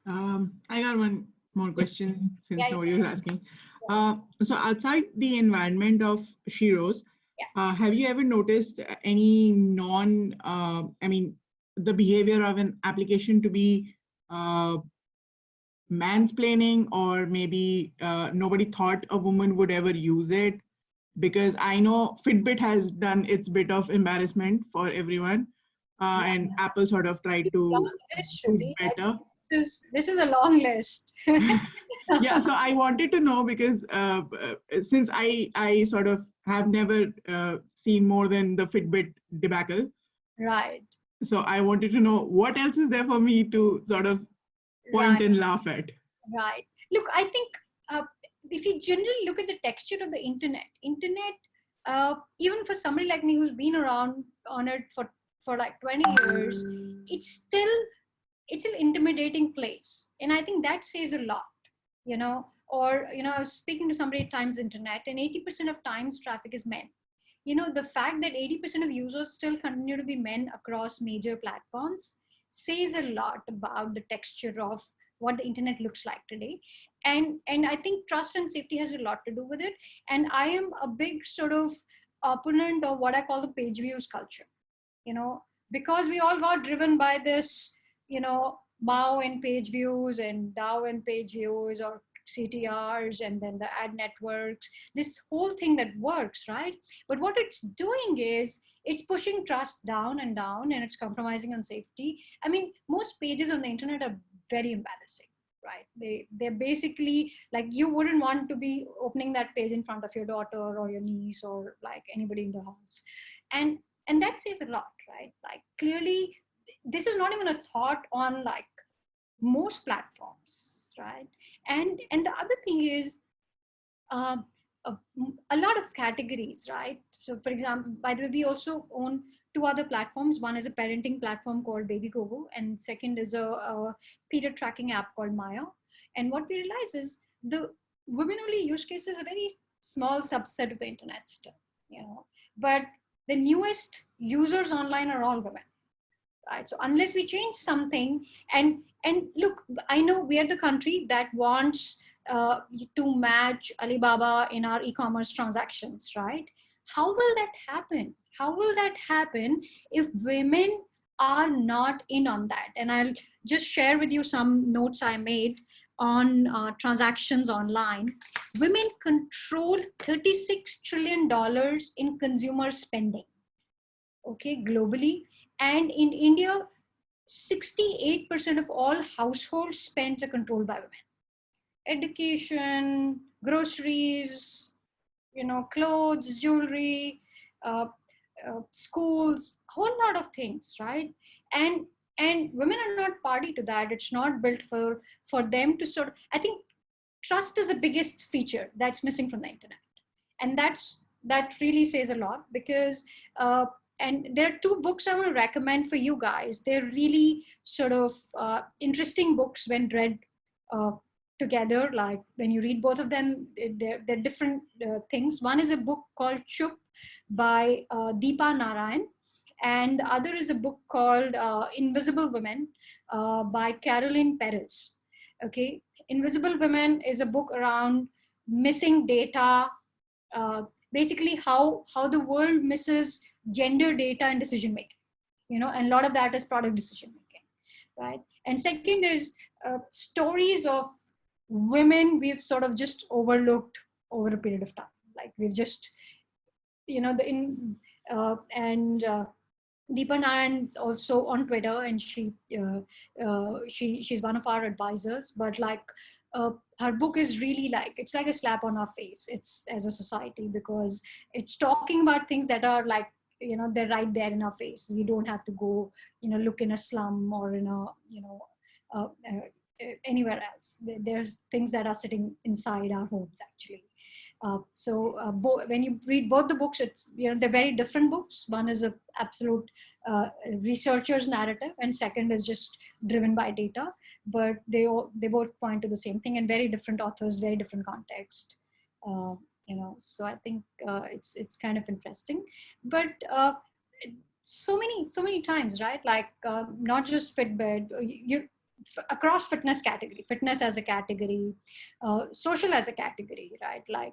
I got one more question since nobody was asking. So outside the environment of Sheroes, have you ever noticed any the behavior of an application to be mansplaining, or maybe nobody thought a woman would ever use it? Because I know Fitbit has done its bit of embarrassment for everyone, and Apple sort of tried to do better. This is a long list. Yeah, so I wanted to know, because since I sort of have never seen more than the Fitbit debacle. Right. So I wanted to know what else is there for me to sort of point and laugh at. Right. Look, I think if you generally look at the texture of the internet, even for somebody like me who's been around on it for like 20 years, it's still an intimidating place. And I think that says a lot, or, I was speaking to somebody at Times Internet, and 80% of Times traffic is men. The fact that 80% of users still continue to be men across major platforms says a lot about the texture of what the internet looks like today. And I think trust and safety has a lot to do with it. And I am a big sort of opponent of what I call the page views culture, because we all got driven by this, MAU and page views and DAO and page views, or CTRs, and then the ad networks, this whole thing that works, right? But what it's doing is it's pushing trust down and down, and it's compromising on safety. I mean, most pages on the internet are very embarrassing, right? They're basically like, you wouldn't want to be opening that page in front of your daughter or your niece or like anybody in the house. And that says a lot, right? Like, clearly this is not even a thought on like most platforms, right? And the other thing is, uh, a, a lot of categories, right? So for example, by the way, we also own two other platforms. One is a parenting platform called Baby Gogo, and second is a period tracking app called Maya. And what we realize is the women only use case is a very small subset of the internet still, you know, but the newest users online are all women, right? So unless we change something, and look, I know we are the country that wants to match Alibaba in our e-commerce transactions, right? How will that happen? How will that happen if women are not in on that? And I'll just share with you some notes I made on transactions online. Women control $36 trillion in consumer spending, okay, globally. And in India, 68% of all household spends are controlled by women. Education, groceries, you know, clothes, jewelry, uh, schools, a whole lot of things, right? And women are not party to that. It's not built for them to sort of, I think trust is the biggest feature that's missing from the internet. And that really says a lot, because and there are two books I want to recommend for you guys. They're really sort of interesting books when read uh, together. Like when you read both of them, they're different things. One is a book called Chup by Deepa Narayan, and the other is a book called Invisible Women by Caroline Perez. Okay, Invisible Women is a book around missing data, uh, basically how the world misses gender data in decision making, you know, and a lot of that is product decision making, right? And second is stories of women we've sort of just overlooked over a period of time. Like we've just, you know, the in and Deepa Narayan's also on Twitter, and she's one of our advisors. But like, her book is really like, it's like a slap on our face. It's as a society, because it's talking about things that are like, you know, they're right there in our face. We don't have to go, you know, look in a slum or in a, you know, anywhere else. There are things that are sitting inside our homes actually. When you read both the books, it's, you know, they're very different books. One is a absolute researcher's narrative, and second is just driven by data. But they both point to the same thing, and very different authors, very different context. You know, so I think it's kind of interesting. But so many times, right? Like not just Fitbit, you across fitness category, fitness as a category, social as a category, right? Like,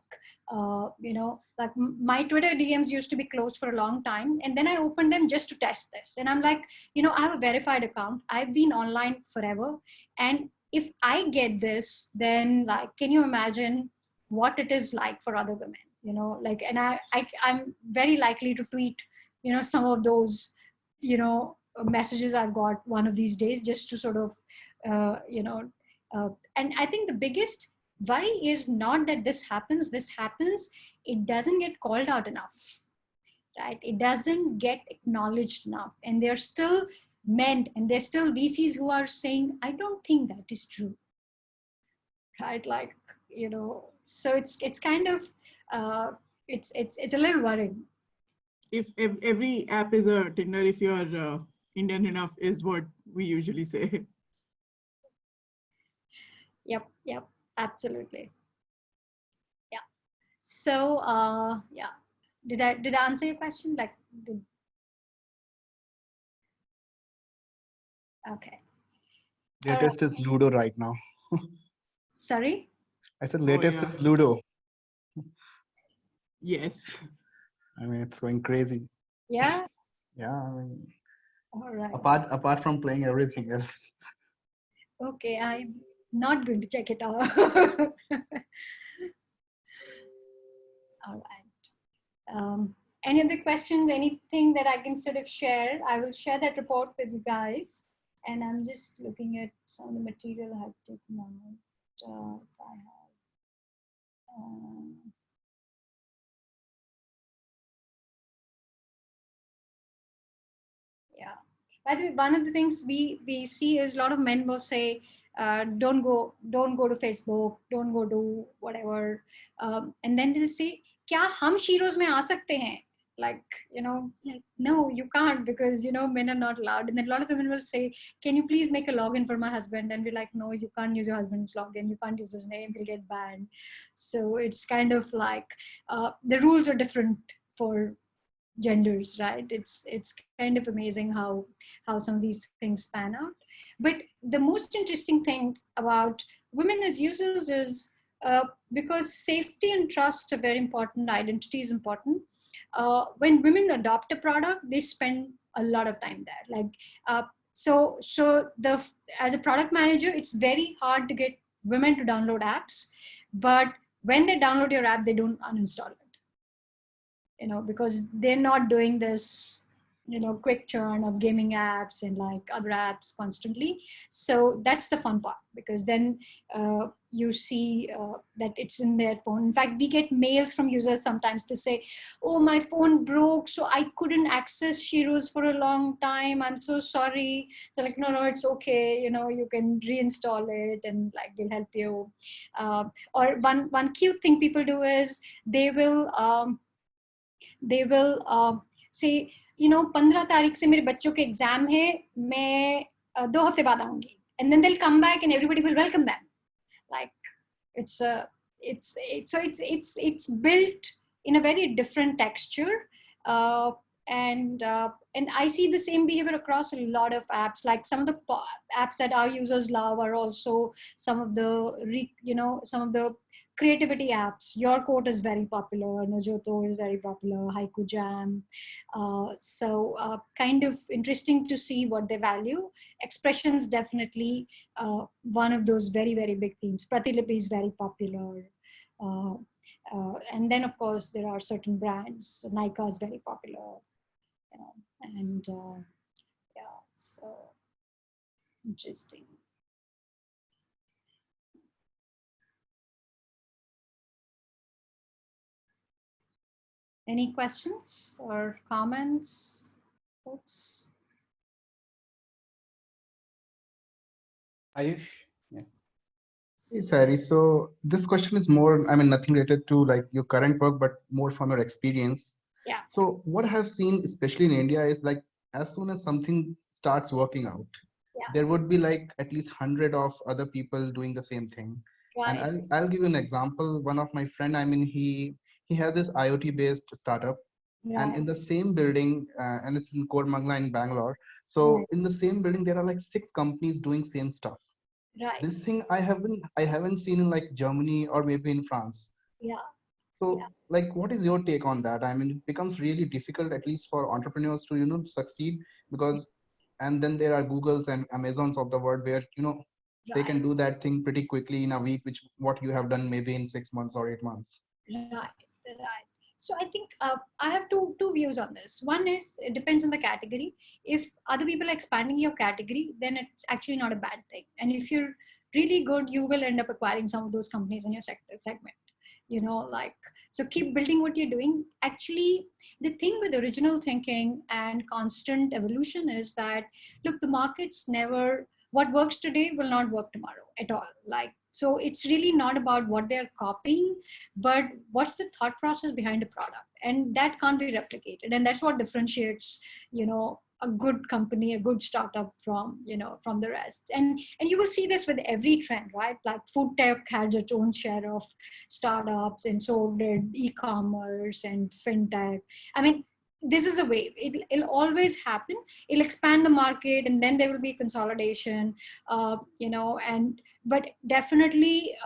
you know, like my Twitter DMs used to be closed for a long time. And then I opened them just to test this. And I'm like, you know, I have a verified account. I've been online forever. And if I get this, then like, can you imagine what it is like for other women, you know, like, and I'm very likely to tweet, you know, some of those, you know, messages I've got one of these days, just to sort of, you know, and I think the biggest worry is not that this happens, it doesn't get called out enough, right? It doesn't get acknowledged enough. And there's still men, and there's still VCs who are saying, I don't think that is true, right? Like, you know, so it's kind of, it's a little worrying. If every app is a Tinder, if you're Indian enough, is what we usually say. Yep, absolutely. Yeah. So yeah, did I answer your question? Like, okay. Latest is Ludo right now. Sorry? I said latest is Ludo. Yes. I mean, it's going crazy. Yeah. Yeah, I mean, All right. apart from playing everything else. Okay, I'm not going to check it out. All right. Any other questions? Anything that I can sort of share? I will share that report with you guys. And I'm just looking at some of the material I have taken out. If I have. Yeah. By the way, one of the things we see is a lot of men will say, don't go to Facebook, don't go to whatever, and then they'll say, क्या हम Sheroes में आ सकते हैं? Like, like, no, you can't, because men are not allowed. And then a lot of women will say, can you please make a login for my husband? And we're like, no, you can't use your husband's login, you can't use his name, he'll get banned. So it's kind of like the rules are different for genders, right? It's kind of amazing how some of these things pan out. But the most interesting thing about women as users is because safety and trust are very important, identity is important. When women adopt a product, they spend a lot of time there. Like so the as a product manager, it's very hard to get women to download apps, but when they download your app, they don't uninstall it, because they're not doing this, quick churn of gaming apps and like other apps constantly. So that's the fun part, because then you see that it's in their phone. In fact, we get mails from users sometimes to say, oh, my phone broke, so I couldn't access Sheroes for a long time. I'm so sorry. They're like, no, it's okay. You can reinstall it and like we'll help you. Or one cute thing people do is they will say, 15 तारीख से मेरे बच्चों के exam है, मैं 2 हफ्ते बाद आऊंगी, and then they'll come back and everybody will welcome them. Like it's built in a very different texture, uh, and I see the same behavior across a lot of apps. Like some of the apps that our users love are also some of the creativity apps. Your Quote is very popular, Nojoto is very popular, Haiku Jam. So kind of interesting to see what they value. Expressions, definitely one of those very, very big themes. Pratilippi is very popular. And then, of course, there are certain brands. Nika is very popular. And yeah, so interesting. Any questions or comments, folks? Ayush? Yeah. Hey, Sairee, so this question is more, I mean, nothing related to like your current work, but more from your experience. Yeah. So what I have seen, especially in India, is like as soon as something starts working out, Yeah. there would be like at least 100 of other people doing the same thing. Right. And I'll give you an example. One of my friend, I mean, he has this IoT based startup, and in the same building, and it's in Koramangala in Bangalore. So in the same building, there are like 6 companies doing same stuff. Right. This thing I haven't seen in like Germany or maybe in France. Yeah. So like, what is your take on that? I mean, it becomes really difficult, at least for entrepreneurs, to succeed, because and then there are Googles and Amazons of the world where they can do that thing pretty quickly in a week, which what you have done maybe in 6 months or 8 months. Right. So I think I have two views on this. One is it depends on the category. If other people are expanding your category, then it's actually not a bad thing. And if you're really good, you will end up acquiring some of those companies in your segment. So keep building what you're doing. Actually, the thing with original thinking and constant evolution is that, look, the market's never, what works today will not work tomorrow at all. So it's really not about what they're copying, but what's the thought process behind a product, and that can't be replicated. And that's what differentiates a good company, a good startup from the rest. And you will see this with every trend, right? Like food tech had its own share of startups, and so did e-commerce and fintech. I mean, this is a wave. It'll always happen. It'll expand the market, and then there will be consolidation, but definitely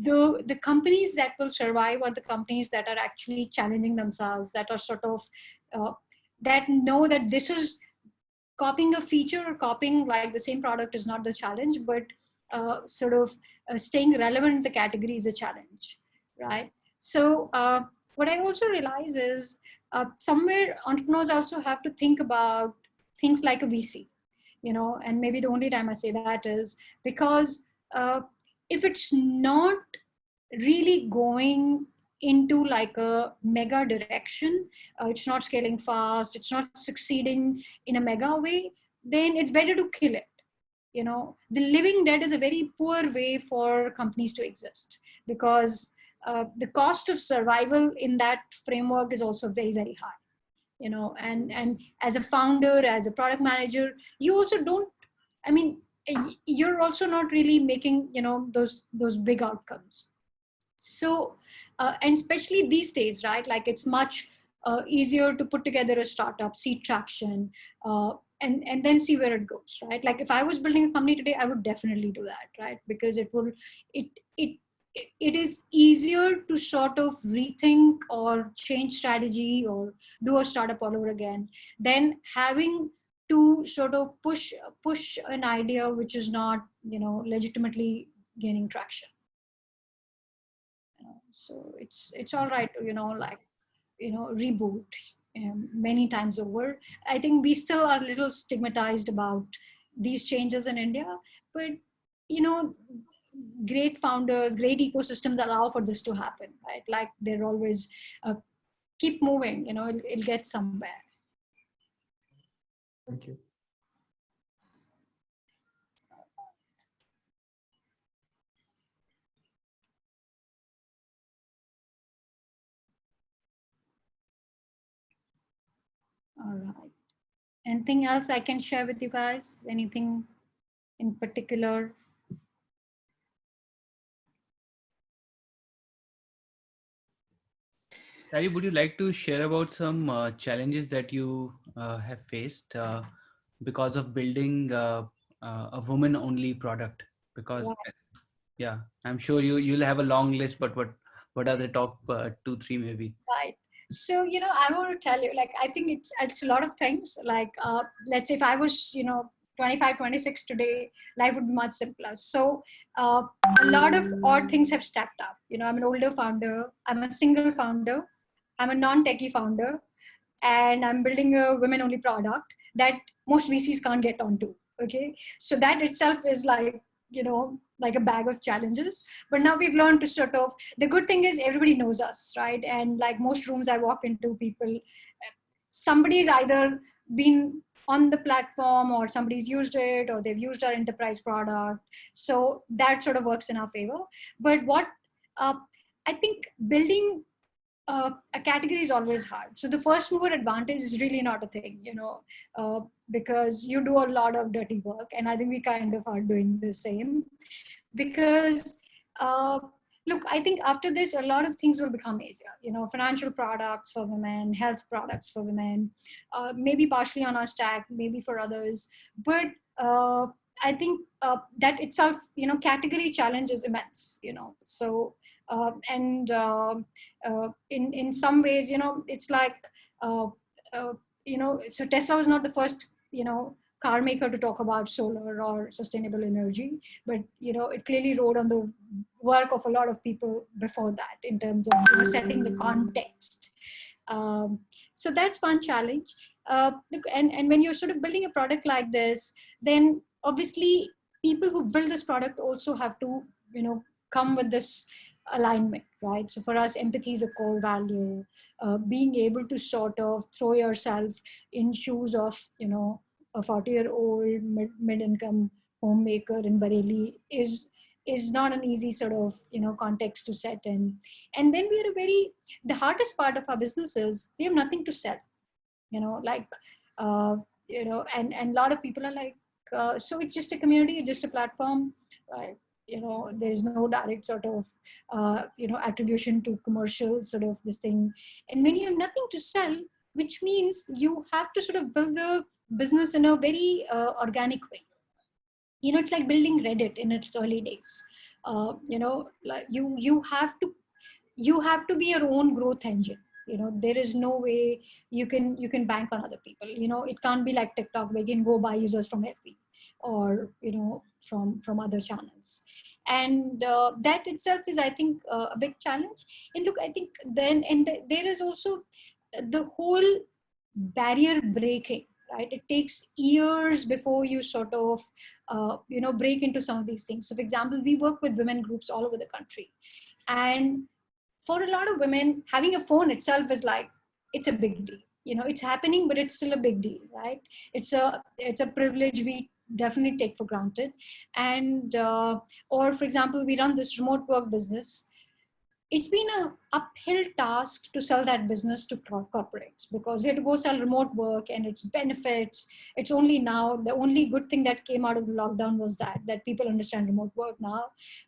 the companies that will survive are the companies that are actually challenging themselves, that are sort of that know that this is copying a feature or copying like the same product is not the challenge, but sort of staying relevant in the category is a challenge, right? So what I also realize is somewhere entrepreneurs also have to think about things like a VC, and maybe the only time I say that is because if it's not really going into like a mega direction, it's not scaling fast, it's not succeeding in a mega way, then it's better to kill it. The living dead is a very poor way for companies to exist, because the cost of survival in that framework is also very, very high. And as a founder, as a product manager, you also don't, I mean, you're also not really making those big outcomes. So and especially these days, right, like it's much easier to put together a startup, see traction, and then see where it goes, right? Like if I was building a company today, I would definitely do that, right? Because it it it is easier to sort of rethink or change strategy or do a startup all over again than having to sort of push an idea which is not legitimately gaining traction. So it's all right to reboot many times over. I think we still are a little stigmatized about these changes in India, but you know great founders, great ecosystems allow for this to happen, right? Like they're always keep moving, it'll get somewhere. Thank you. All right. Anything else I can share with you guys? Anything in particular? Sairee, would you like to share about some challenges that you have faced because of building a woman-only product? Because Right. yeah, I'm sure you'll have a long list, but what are the top two, three maybe? Right. So, I want to tell you, like, I think it's a lot of things. Like, let's say if I was, 25, 26 today, life would be much simpler. So, a lot of odd things have stacked up. I'm an older founder. I'm a single founder. I'm a non-techie founder, and I'm building a women-only product that most VCs can't get onto. Okay, so that itself is like like a bag of challenges. But now we've learned to sort of, the good thing is everybody knows us, right? And like most rooms I walk into, people, somebody's either been on the platform or somebody's used it or they've used our enterprise product. So that sort of works in our favor. But what I think building a category is always hard. So the first mover advantage is really not a thing, because you do a lot of dirty work. And I think we kind of are doing the same because, look, I think after this, a lot of things will become easier, financial products for women, health products for women, maybe partially on our stack, maybe for others. But I think that itself, category challenge is immense, so, and in some ways, it's like, uh, so Tesla was not the first, car maker to talk about solar or sustainable energy, but it clearly rode on the work of a lot of people before that in terms of setting the context. So that's one challenge. Look, and when you're sort of building a product like this, then obviously people who build this product also have to come with this alignment, right? So for us, empathy is a core value. Being able to sort of throw yourself in shoes of a 40-year-old mid-income homemaker in Bareilly is not an easy sort of context to set in. And then we are the hardest part of our business is we have nothing to sell, like and a lot of people are like, so it's just a community, just a platform, there's no direct sort of attribution to commercial sort of this thing. And when you have nothing to sell, which means you have to sort of build the business in a very organic way. It's like building Reddit in its early days. Like you have to be your own growth engine. There is no way you can bank on other people. It can't be like TikTok where you can go buy users from FB or from other channels. And that itself is, I think, a big challenge. And look, I think then, and there is also the whole barrier breaking, right? It takes years before you sort of break into some of these things. So for example, we work with women groups all over the country, and for a lot of women, having a phone itself is like, it's a big deal. It's happening, but it's still a big deal, right? It's a privilege we definitely take for granted. And or for example, we run this remote work business. It's been a uphill task to sell that business to corporates, because we had to go sell remote work and its benefits. It's only now, the only good thing that came out of the lockdown was that people understand remote work now.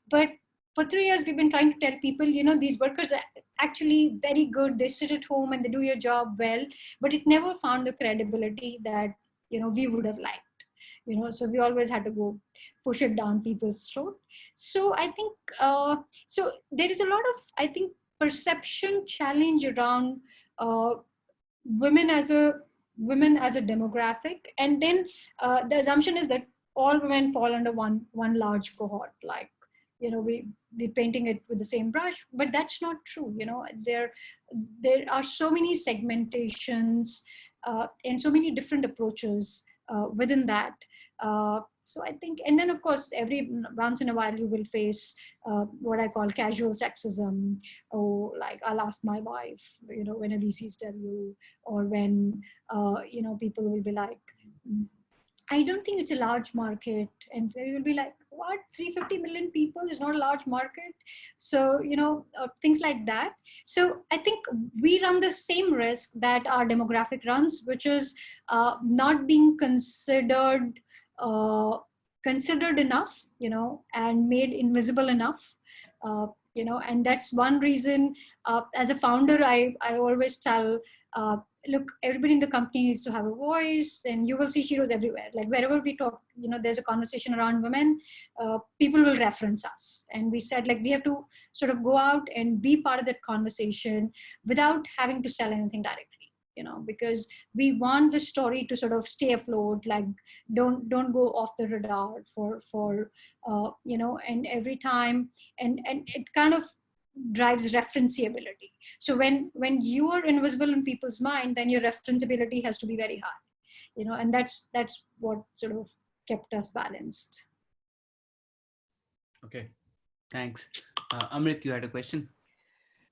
But for 3 years, we've been trying to tell people, these workers are actually very good. They sit at home and they do your job well, but it never found the credibility that, we would have liked. So we always had to go push it down people's throat. So I think, so there is a lot of, I think, perception challenge around women as a demographic. And then the assumption is that all women fall under one large cohort, like, we painting it with the same brush, but that's not true. There are so many segmentations and so many different approaches within that. So I think, and then of course, every once in a while you will face what I call casual sexism, or like, I'll ask my wife, when a VCs tell you, or when, people will be like, I don't think it's a large market. And they will be like, what, 350 million people is not a large market? So, things like that. So I think we run the same risk that our demographic runs, which is not being considered enough, and made invisible enough. And that's one reason, as a founder, I always tell, look, everybody in the company needs to have a voice, and you will see Sheroes everywhere. Like wherever we talk, there's a conversation around women, people will reference us. And we said, like, we have to sort of go out and be part of that conversation without having to sell anything directly. Because we want the story to sort of stay afloat, like don't go off the radar for and every time, and it kind of drives referenceability. So when you are invisible in people's mind, then your referenceability has to be very high, and that's what sort of kept us balanced. Okay, thanks. Amrit, you had a question?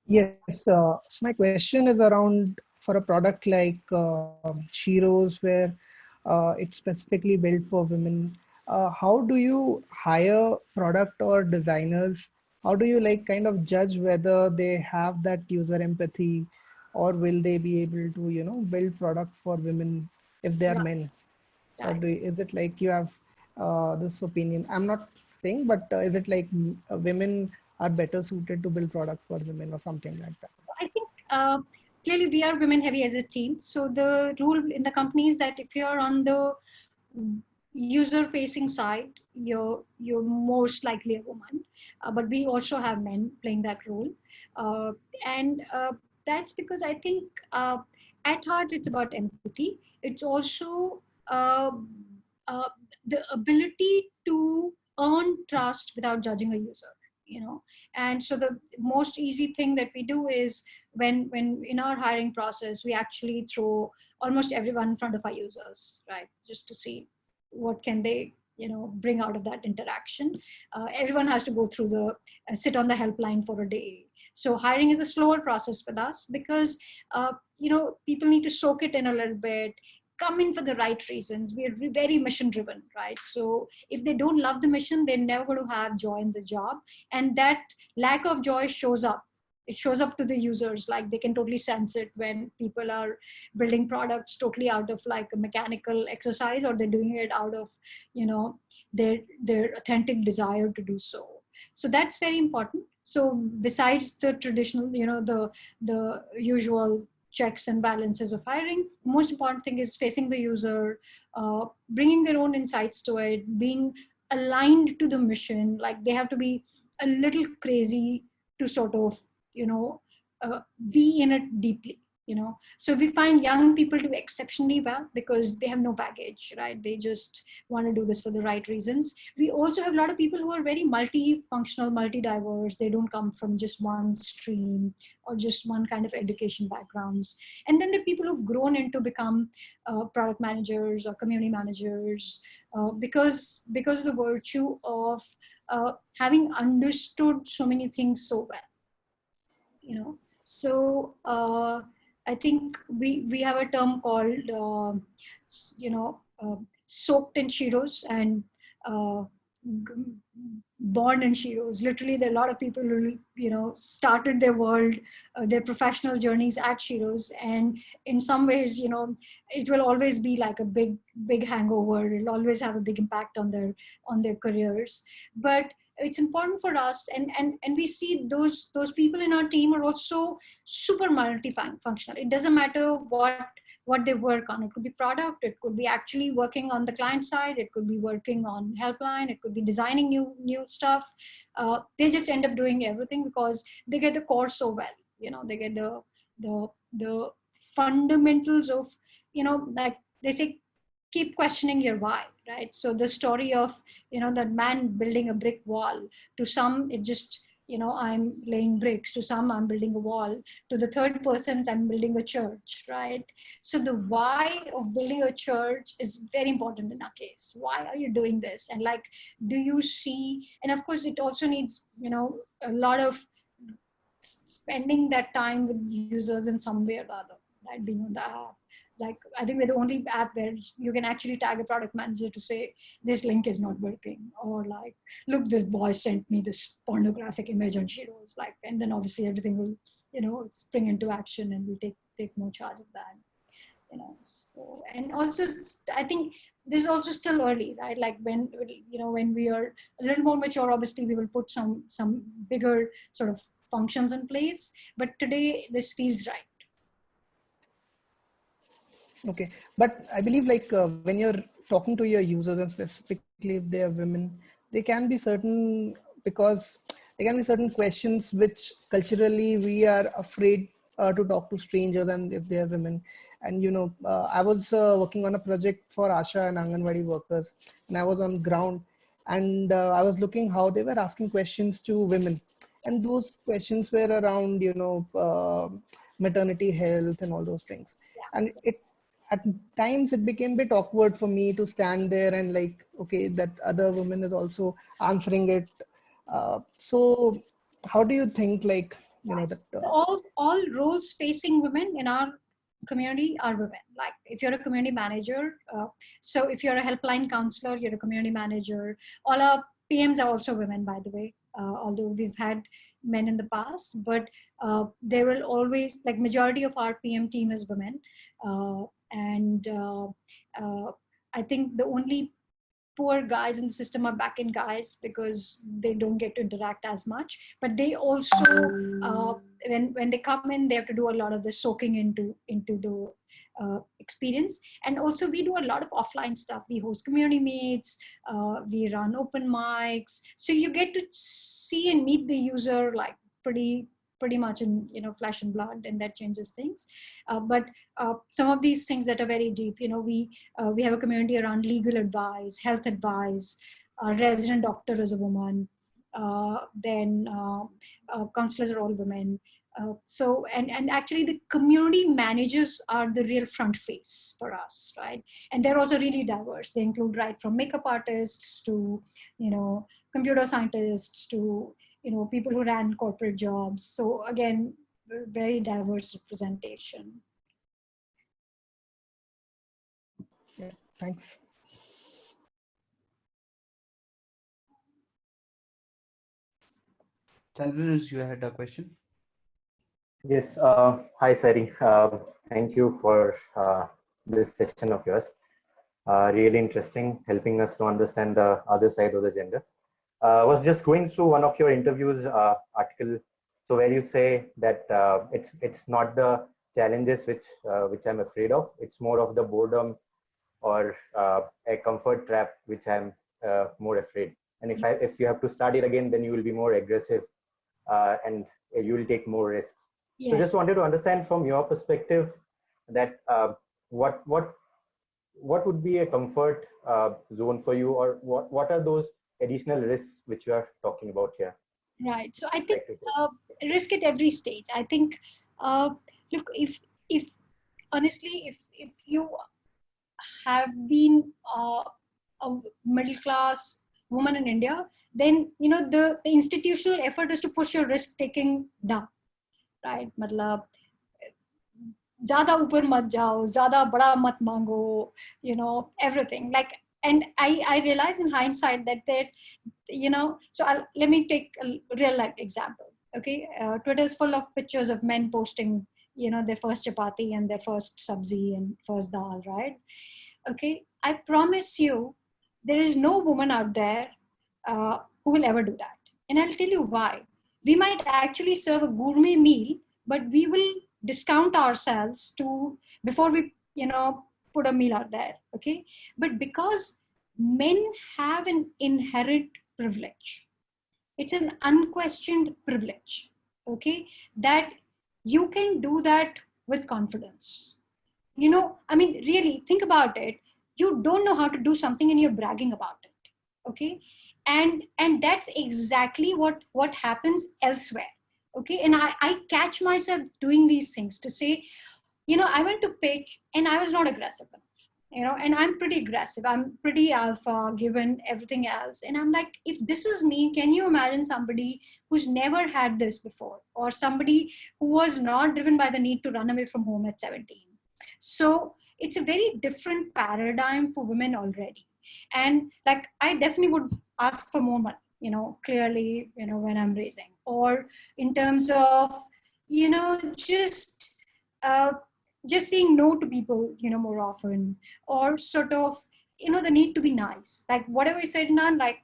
Yes, my question is around, for a product like Sheroes, where it's specifically built for women. How do you hire product or designers? How do you kind of judge whether they have that user empathy, or will they be able to build product for women if they are men? Or is it like you have this opinion? I'm not saying, but is it like women are better suited to build product for women or something like that? I think clearly we are women heavy as a team. So the rule in the company is that if you're on the user facing side, you're most likely a woman. But we also have men playing that role. And that's because I think at heart, it's about empathy. It's also the ability to earn trust without judging a user. And so the most easy thing that we do is when in our hiring process, we actually throw almost everyone in front of our users, right? Just to see what can they bring out of that interaction. Everyone has to go through the sit on the helpline for a day. So hiring is a slower process with us, because people need to soak it in a little bit, come in for the right reasons. We are very mission driven, right? So if they don't love the mission, they're never going to have joy in the job. And that lack of joy shows up. It shows up to the users, like they can totally sense it when people are building products totally out of like a mechanical exercise, or they're doing it out of, their authentic desire to do so. So that's very important. So besides the traditional, the usual checks and balances of hiring, the most important thing is facing the user, bringing their own insights to it, being aligned to the mission. Like they have to be a little crazy to sort of, be in it deeply. So we find young people do exceptionally well because they have no baggage, right? They just want to do this for the right reasons. We also have a lot of people who are very multifunctional, multi-diverse. They don't come from just one stream or just one kind of education backgrounds. And then the people who've grown into become product managers or community managers because of the virtue of having understood so many things so well. So I think we have a term called soaked in Sheroes and born in Sheroes. Literally, there are a lot of people who started their world, their professional journeys at Sheroes, and in some ways, it will always be like a big hangover. It'll always have a big impact on their careers. But it's important for us, and we see those people in our team are also super multifunctional. It doesn't matter what they work on. It could be product, it could be actually working on the client side, it could be working on helpline, it could be designing new stuff. They just end up doing everything because they get the core so well. They get the fundamentals of, like they say, keep questioning your why, right? So the story of, that man building a brick wall, to some it just, I'm laying bricks, to some I'm building a wall, to the third person I'm building a church, right? So the why of building a church is very important in our case. Why are you doing this? And like, do you see, and of course it also needs, a lot of spending that time with users in some way or the other, right? Being on the app. Like, I think we're the only app where you can actually tag a product manager to say, this link is not working. Or like, look, this boy sent me this pornographic image on Sheroes. Like, and then obviously everything will, spring into action and we take more charge of that. So, and also I think this is also still early, right? Like when we are a little more mature, obviously we will put some bigger sort of functions in place, but today this feels right. Okay, but I believe like when you're talking to your users, and specifically if they are women, they can be certain, because there can be certain questions which culturally we are afraid to talk to strangers, and if they are women. And I was working on a project for Asha and Anganwadi workers, and I was on ground, and I was looking how they were asking questions to women, and those questions were around maternity health and all those things. And at times it became a bit awkward for me to stand there and like, okay, that other woman is also answering it. So how do you think, like, that all roles facing women in our community are women. Like if you're a community manager, so if you're a helpline counselor, you're a community manager. All our PMs are also women, by the way, although we've had men in the past, but there will always, like, majority of our PM team is women. And I think the only poor guys in the system are back-end guys because they don't get to interact as much, but they also when they come in, they have to do a lot of the soaking into the experience. And also we do a lot of offline stuff. We host community meets, we run open mics, so you get to see and meet the user like pretty much in flesh and blood, and that changes things. But some of these things that are very deep, we have a community around legal advice, health advice. Our resident doctor is a woman. Then counselors are all women. So and actually the community managers are the real front face for us, right? And they're also really diverse. They include right from makeup artists to computer scientists to people who ran corporate jobs. So again, very diverse representation. Yeah, thanks. Chandras, you had a question? Yes. Hi, Sairee. Thank you for this session of yours. Really interesting, helping us to understand the other side of the gender. I was just going through one of your interviews article, so where you say that it's not the challenges which I'm afraid of. It's more of the boredom or a comfort trap which I'm more afraid. And if you have to start it again, then you will be more aggressive and you will take more risks. So just wanted to understand from your perspective that what would be a comfort zone for you, or what are those additional risks which you are talking about here? Right. So I think risk at every stage. I think, look, if honestly, if you have been a middle class woman in India, then the institutional effort is to push your risk taking down, right? मतलब ज़्यादा ऊपर मत जाओ, ज़्यादा बड़ा मत मांगो, everything like. And I realize in hindsight that so let me take a real life example. Okay, Twitter is full of pictures of men posting their first chapati and their first sabzi and first dal, right? Okay, I promise you, there is no woman out there who will ever do that. And I'll tell you why. We might actually serve a gourmet meal, but we will discount ourselves to before we put a meal out there. Okay, but because men have an inherent privilege, it's an unquestioned privilege, okay, that you can do that with confidence. I mean, really think about it. You don't know how to do something and you're bragging about it, okay? And that's exactly what happens elsewhere, okay? And I catch myself doing these things to say, I went to pitch and I was not aggressive enough, and I'm pretty aggressive. I'm pretty alpha given everything else. And I'm like, if this is me, can you imagine somebody who's never had this before, or somebody who was not driven by the need to run away from home at 17? So it's a very different paradigm for women already. And like, I definitely would ask for more money, clearly, when I'm raising, or in terms of, uh, just saying no to people, more often, or sort of, the need to be nice. Like whatever I said, Nan, like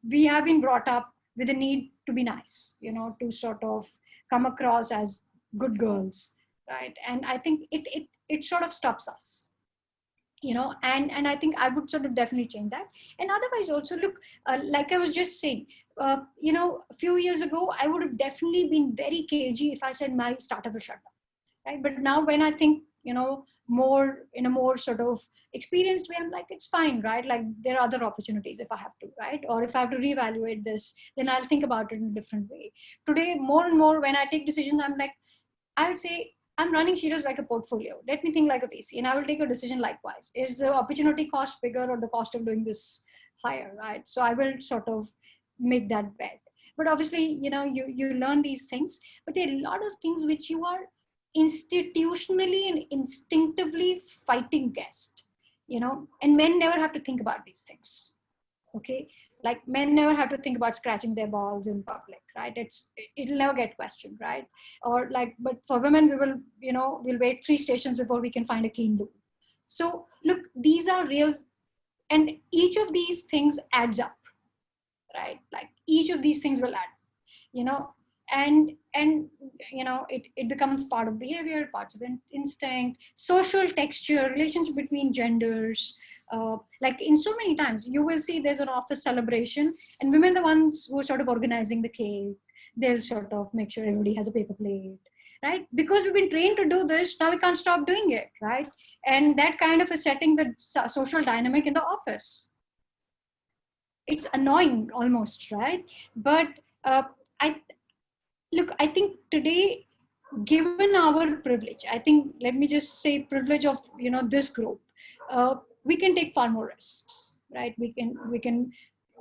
we have been brought up with the need to be nice, to sort of come across as good girls, right? And I think it sort of stops us, and I think I would sort of definitely change that. And otherwise also, look, like I was just saying, a few years ago, I would have definitely been very cagey if I said my startup will shut down, right? But now when I think, more in a more sort of experienced way, I'm like, it's fine, right? Like there are other opportunities if I have to, right? Or if I have to reevaluate this, then I'll think about it in a different way. Today, more and more, when I take decisions, I'm like, I'll say, I'm running Sheroes like a portfolio. Let me think like a VC, and I will take a decision likewise. Is the opportunity cost bigger or the cost of doing this higher, right? So I will sort of make that bet. But obviously, you learn these things, but there are a lot of things which you are institutionally and instinctively fighting against, and men never have to think about these things. Okay, like men never have to think about scratching their balls in public, right? It'll never get questioned, right? Or like, but for women, we will, we'll wait 3 stations before we can find a clean loo. So look, these are real, and each of these things adds up, right? Like each of these things will add, and it becomes part of behavior, parts of instinct, social texture, relationship between genders. Like in so many times you will see there's an office celebration and women are the ones who are sort of organizing the cake. They'll sort of make sure everybody has a paper plate, right? Because we've been trained to do this, now we can't stop doing it, right? And that kind of is setting the social dynamic in the office. It's annoying almost, right? But I think today, given our privilege, I think, let me just say privilege of, this group, we can take far more risks, right? We can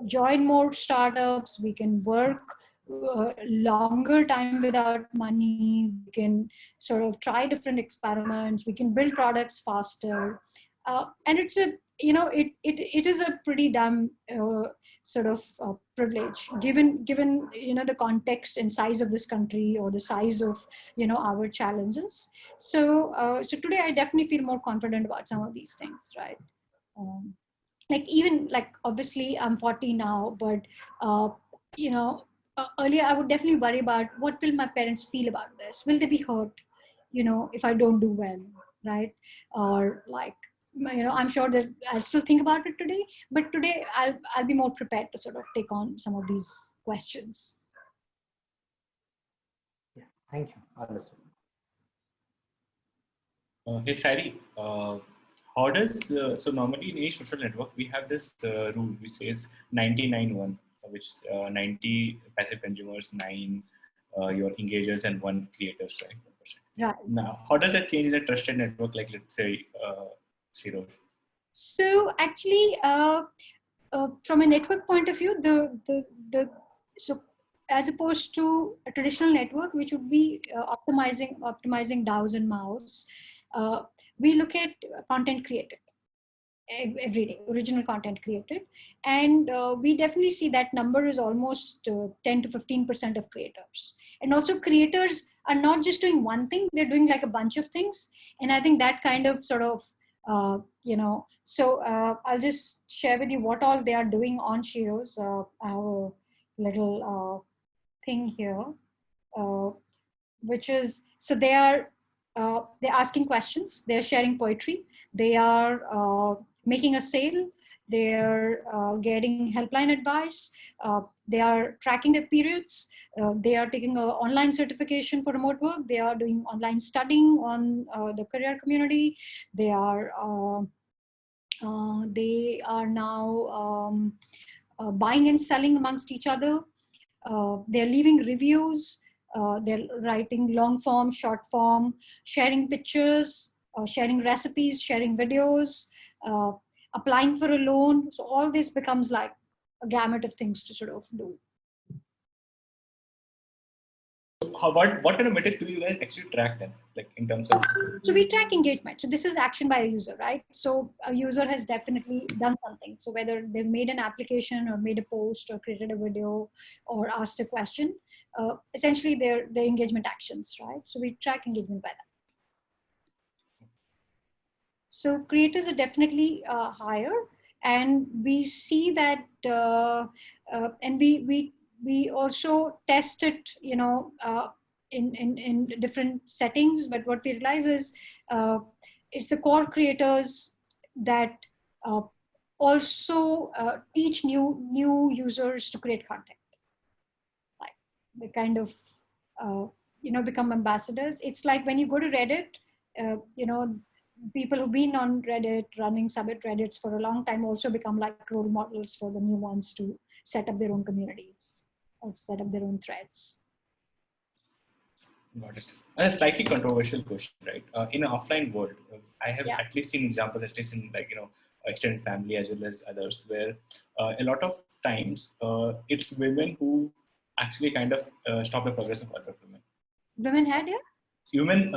join more startups, we can work longer time without money, we can sort of try different experiments, we can build products faster. And it's a, it is a pretty damn sort of privilege, given the context and size of this country, or the size of our challenges. So today I definitely feel more confident about some of these things, right? Like even like, obviously I'm 40 now, but earlier I would definitely worry about what will my parents feel about this. Will they be hurt, if I don't do well, right? Or like, I'm sure that I'll still think about it today, but today I'll be more prepared to sort of take on some of these questions. Thank you. Understood. Hey, Sairee, how does, so normally in each social network, we have this rule which says 99-1, which 90 passive consumers, 9 your engagers, and 1 creators, right? 1%. Right. Now, how does that change in a trusted network like, let's say, Sheroes? So actually, from a network point of view, so as opposed to a traditional network, which would be optimizing DAOs and MAOs, we look at content created every day, original content created, and we definitely see that number is almost 10 to 15% of creators. And also creators are not just doing one thing, they're doing like a bunch of things. And I think that kind of sort of so I'll just share with you what all they are doing on Sheroes. Our little thing here, which is, so they're asking questions, they're sharing poetry, they are making a sale, they're getting helpline advice, they are tracking their periods, they are taking an online certification for remote work, they are doing online studying on the career community, they are now buying and selling amongst each other. They're leaving reviews, they're writing long form, short form, sharing pictures, sharing recipes, sharing videos, applying for a loan. So all this becomes like a gamut of things to sort of do. What kind of metrics do you guys actually track then, like in terms of? So we track engagement. So this is action by a user, right? So a user has definitely done something. So whether they've made an application or made a post or created a video or asked a question, essentially they're engagement actions, right? So we track engagement by that. So creators are definitely higher, and we see that, and we also test it, in different settings. But what we realize is it's the core creators that also teach new users to create content. Like they kind of become ambassadors. It's like when you go to Reddit, people who've been on Reddit, running subreddits for a long time, also become like role models for the new ones to set up their own communities or set up their own threads. Got it. And a slightly controversial question, right? In an offline world, I have at least seen examples, at least in extended family as well as others, where a lot of times it's women who actually kind of stop the progress of other women. Women had, Women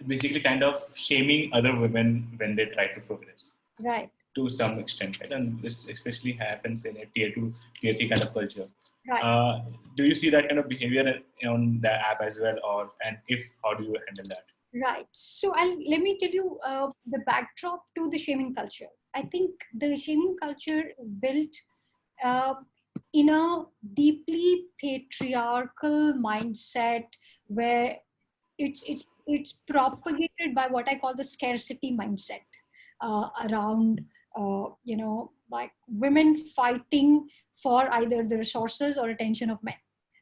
basically kind of shaming other women when they try to progress. Right. To some extent, right? And this especially happens in a tier 2, tier 3 kind of culture. Right. Do you see that kind of behavior on the app as well, and if, how do you handle that? Right. So let me tell you the backdrop to the shaming culture. I think the shaming culture is built in a deeply patriarchal mindset where it's propagated by what I call the scarcity mindset around like women fighting for either the resources or attention of men.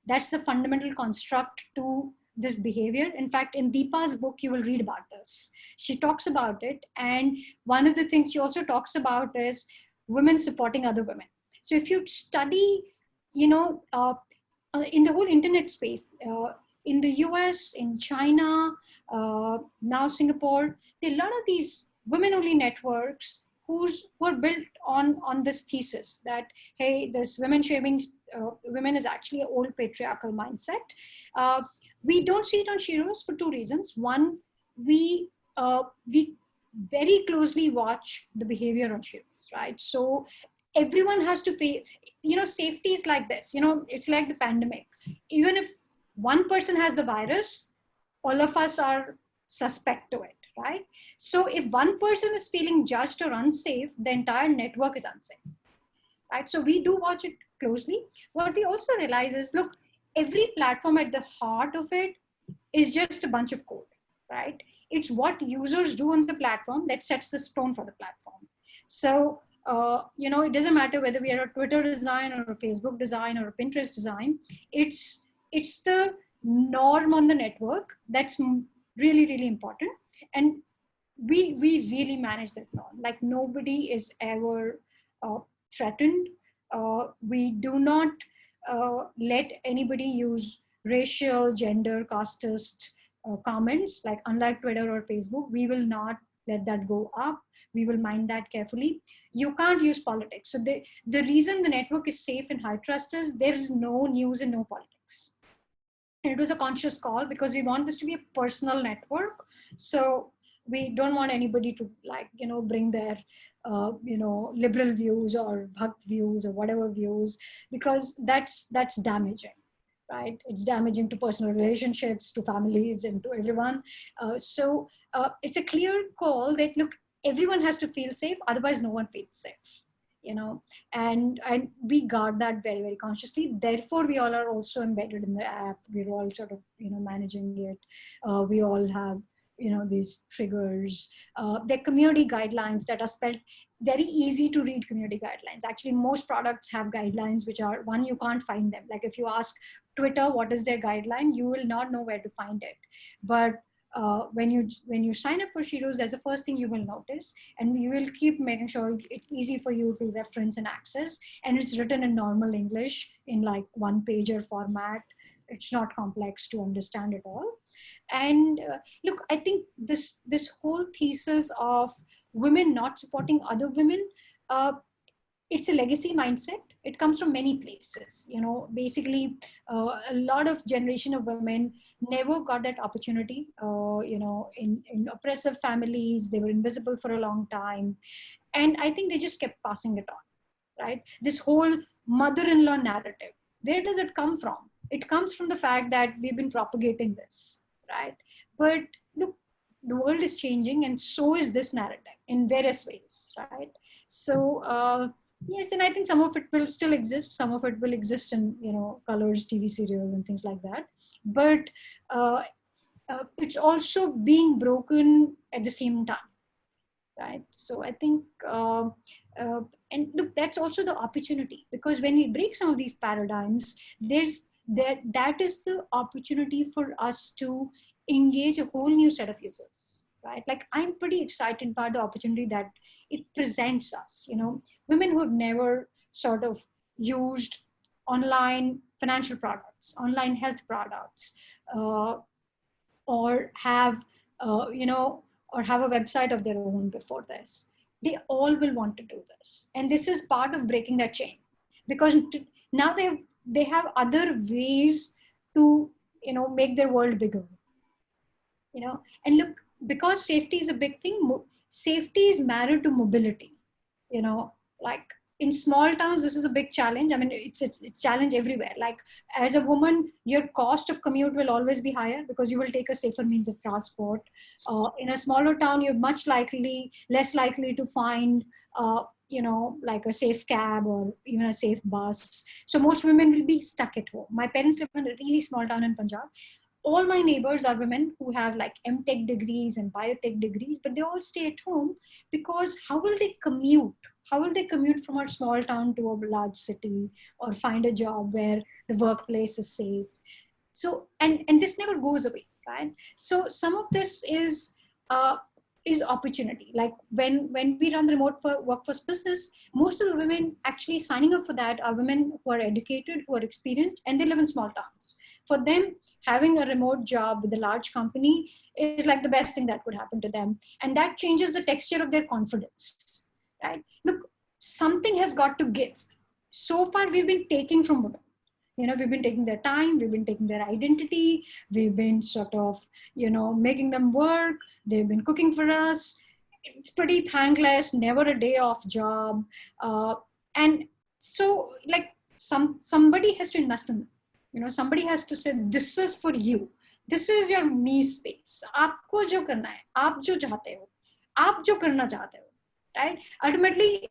That's the fundamental construct to this behavior. In fact, in Deepa's book, you will read about this. She talks about it. And one of the things she also talks about is women supporting other women. So if you study, in the whole internet space, in the US, in China, now Singapore, there are a lot of these women-only networks who are built on this thesis that, hey, this women shaming women is actually an old patriarchal mindset. We don't see it on Sheroes for two reasons. One, we very closely watch the behavior on Sheroes, right? So everyone has to face, safety is like this, it's like the pandemic. Even if one person has the virus, all of us are suspect to it, right? So if one person is feeling judged or unsafe, the entire network is unsafe, right? So we do watch it closely. What we also realize is, look, every platform at the heart of it is just a bunch of code, right? It's what users do on the platform that sets the tone for the platform. So, it doesn't matter whether we are a Twitter design or a Facebook design or a Pinterest design. It's the norm on the network. That's really, really important. And we really manage that norm. Like nobody is ever threatened. We do not let anybody use racial, gender, casteist comments. Like unlike Twitter or Facebook, we will not let that go up. We will mind that carefully. You can't use politics. So the reason the network is safe and high trust is there is no news and no politics. And it was a conscious call because we want this to be a personal network. So we don't want anybody to bring their liberal views or bhakt views or whatever views, because that's damaging, right? It's damaging to personal relationships, to families, and to everyone. So it's a clear call that, look, everyone has to feel safe, otherwise no one feels safe, and we guard that very, very consciously. Therefore, we all are also embedded in the app. We're all sort of, managing it. We all have, these triggers. They're community guidelines that are spelled very easy to read. Community guidelines. Actually, most products have guidelines which are, one, you can't find them. Like if you ask Twitter what is their guideline, you will not know where to find it. But when you sign up for Sheroes, that's the first thing you will notice, and you will keep making sure it's easy for you to reference and access, and it's written in normal English in like one-pager format. It's not complex to understand at all. And look, I think this whole thesis of women not supporting other women, it's a legacy mindset. It comes from many places. Basically, a lot of generation of women never got that opportunity. In oppressive families, they were invisible for a long time. And I think they just kept passing it on, right? This whole mother-in-law narrative, where does it come from? It comes from the fact that we've been propagating this, right? But look, the world is changing, and so is this narrative in various ways, right? So, yes, and I think some of it will still exist. Some of it will exist in, colors, TV serials and things like that. But it's also being broken at the same time, right? So I think, and look, that's also the opportunity, because when we break some of these paradigms, that is the opportunity for us to engage a whole new set of users, right? Like I'm pretty excited by the opportunity that it presents us, women who have never sort of used online financial products, online health products, or have, or have a website of their own before this. They all will want to do this. And this is part of breaking that chain, because now they have other ways to, make their world bigger, and look, because safety is a big thing, safety is married to mobility, like in small towns, this is a big challenge. I mean, it's challenge everywhere. Like as a woman, your cost of commute will always be higher because you will take a safer means of transport. In a smaller town, you're much less likely to find, like a safe cab or even a safe bus. So most women will be stuck at home. My parents live in a really small town in Punjab. All my neighbors are women who have like MTech degrees and biotech degrees, but they all stay at home because how will they commute? How will they commute from a small town to a large city or find a job where the workplace is safe? So, and this never goes away, right? So some of this is opportunity. Like when we run the remote workforce business, most of the women actually signing up for that are women who are educated, who are experienced, and they live in small towns. For them, having a remote job with a large company is like the best thing that could happen to them. And that changes the texture of their confidence, right? Look, something has got to give. So far, we've been taking from women. We've been taking their time, we've been taking their identity, we've been sort of, making them work, they've been cooking for us. It's pretty thankless, never a day off job. And so like somebody has to invest in them. Somebody has to say, this is for you. This is your me space. Aapko jo karna hai, aap jo chahte ho, aap jo karna chahte ho, right? Ultimately,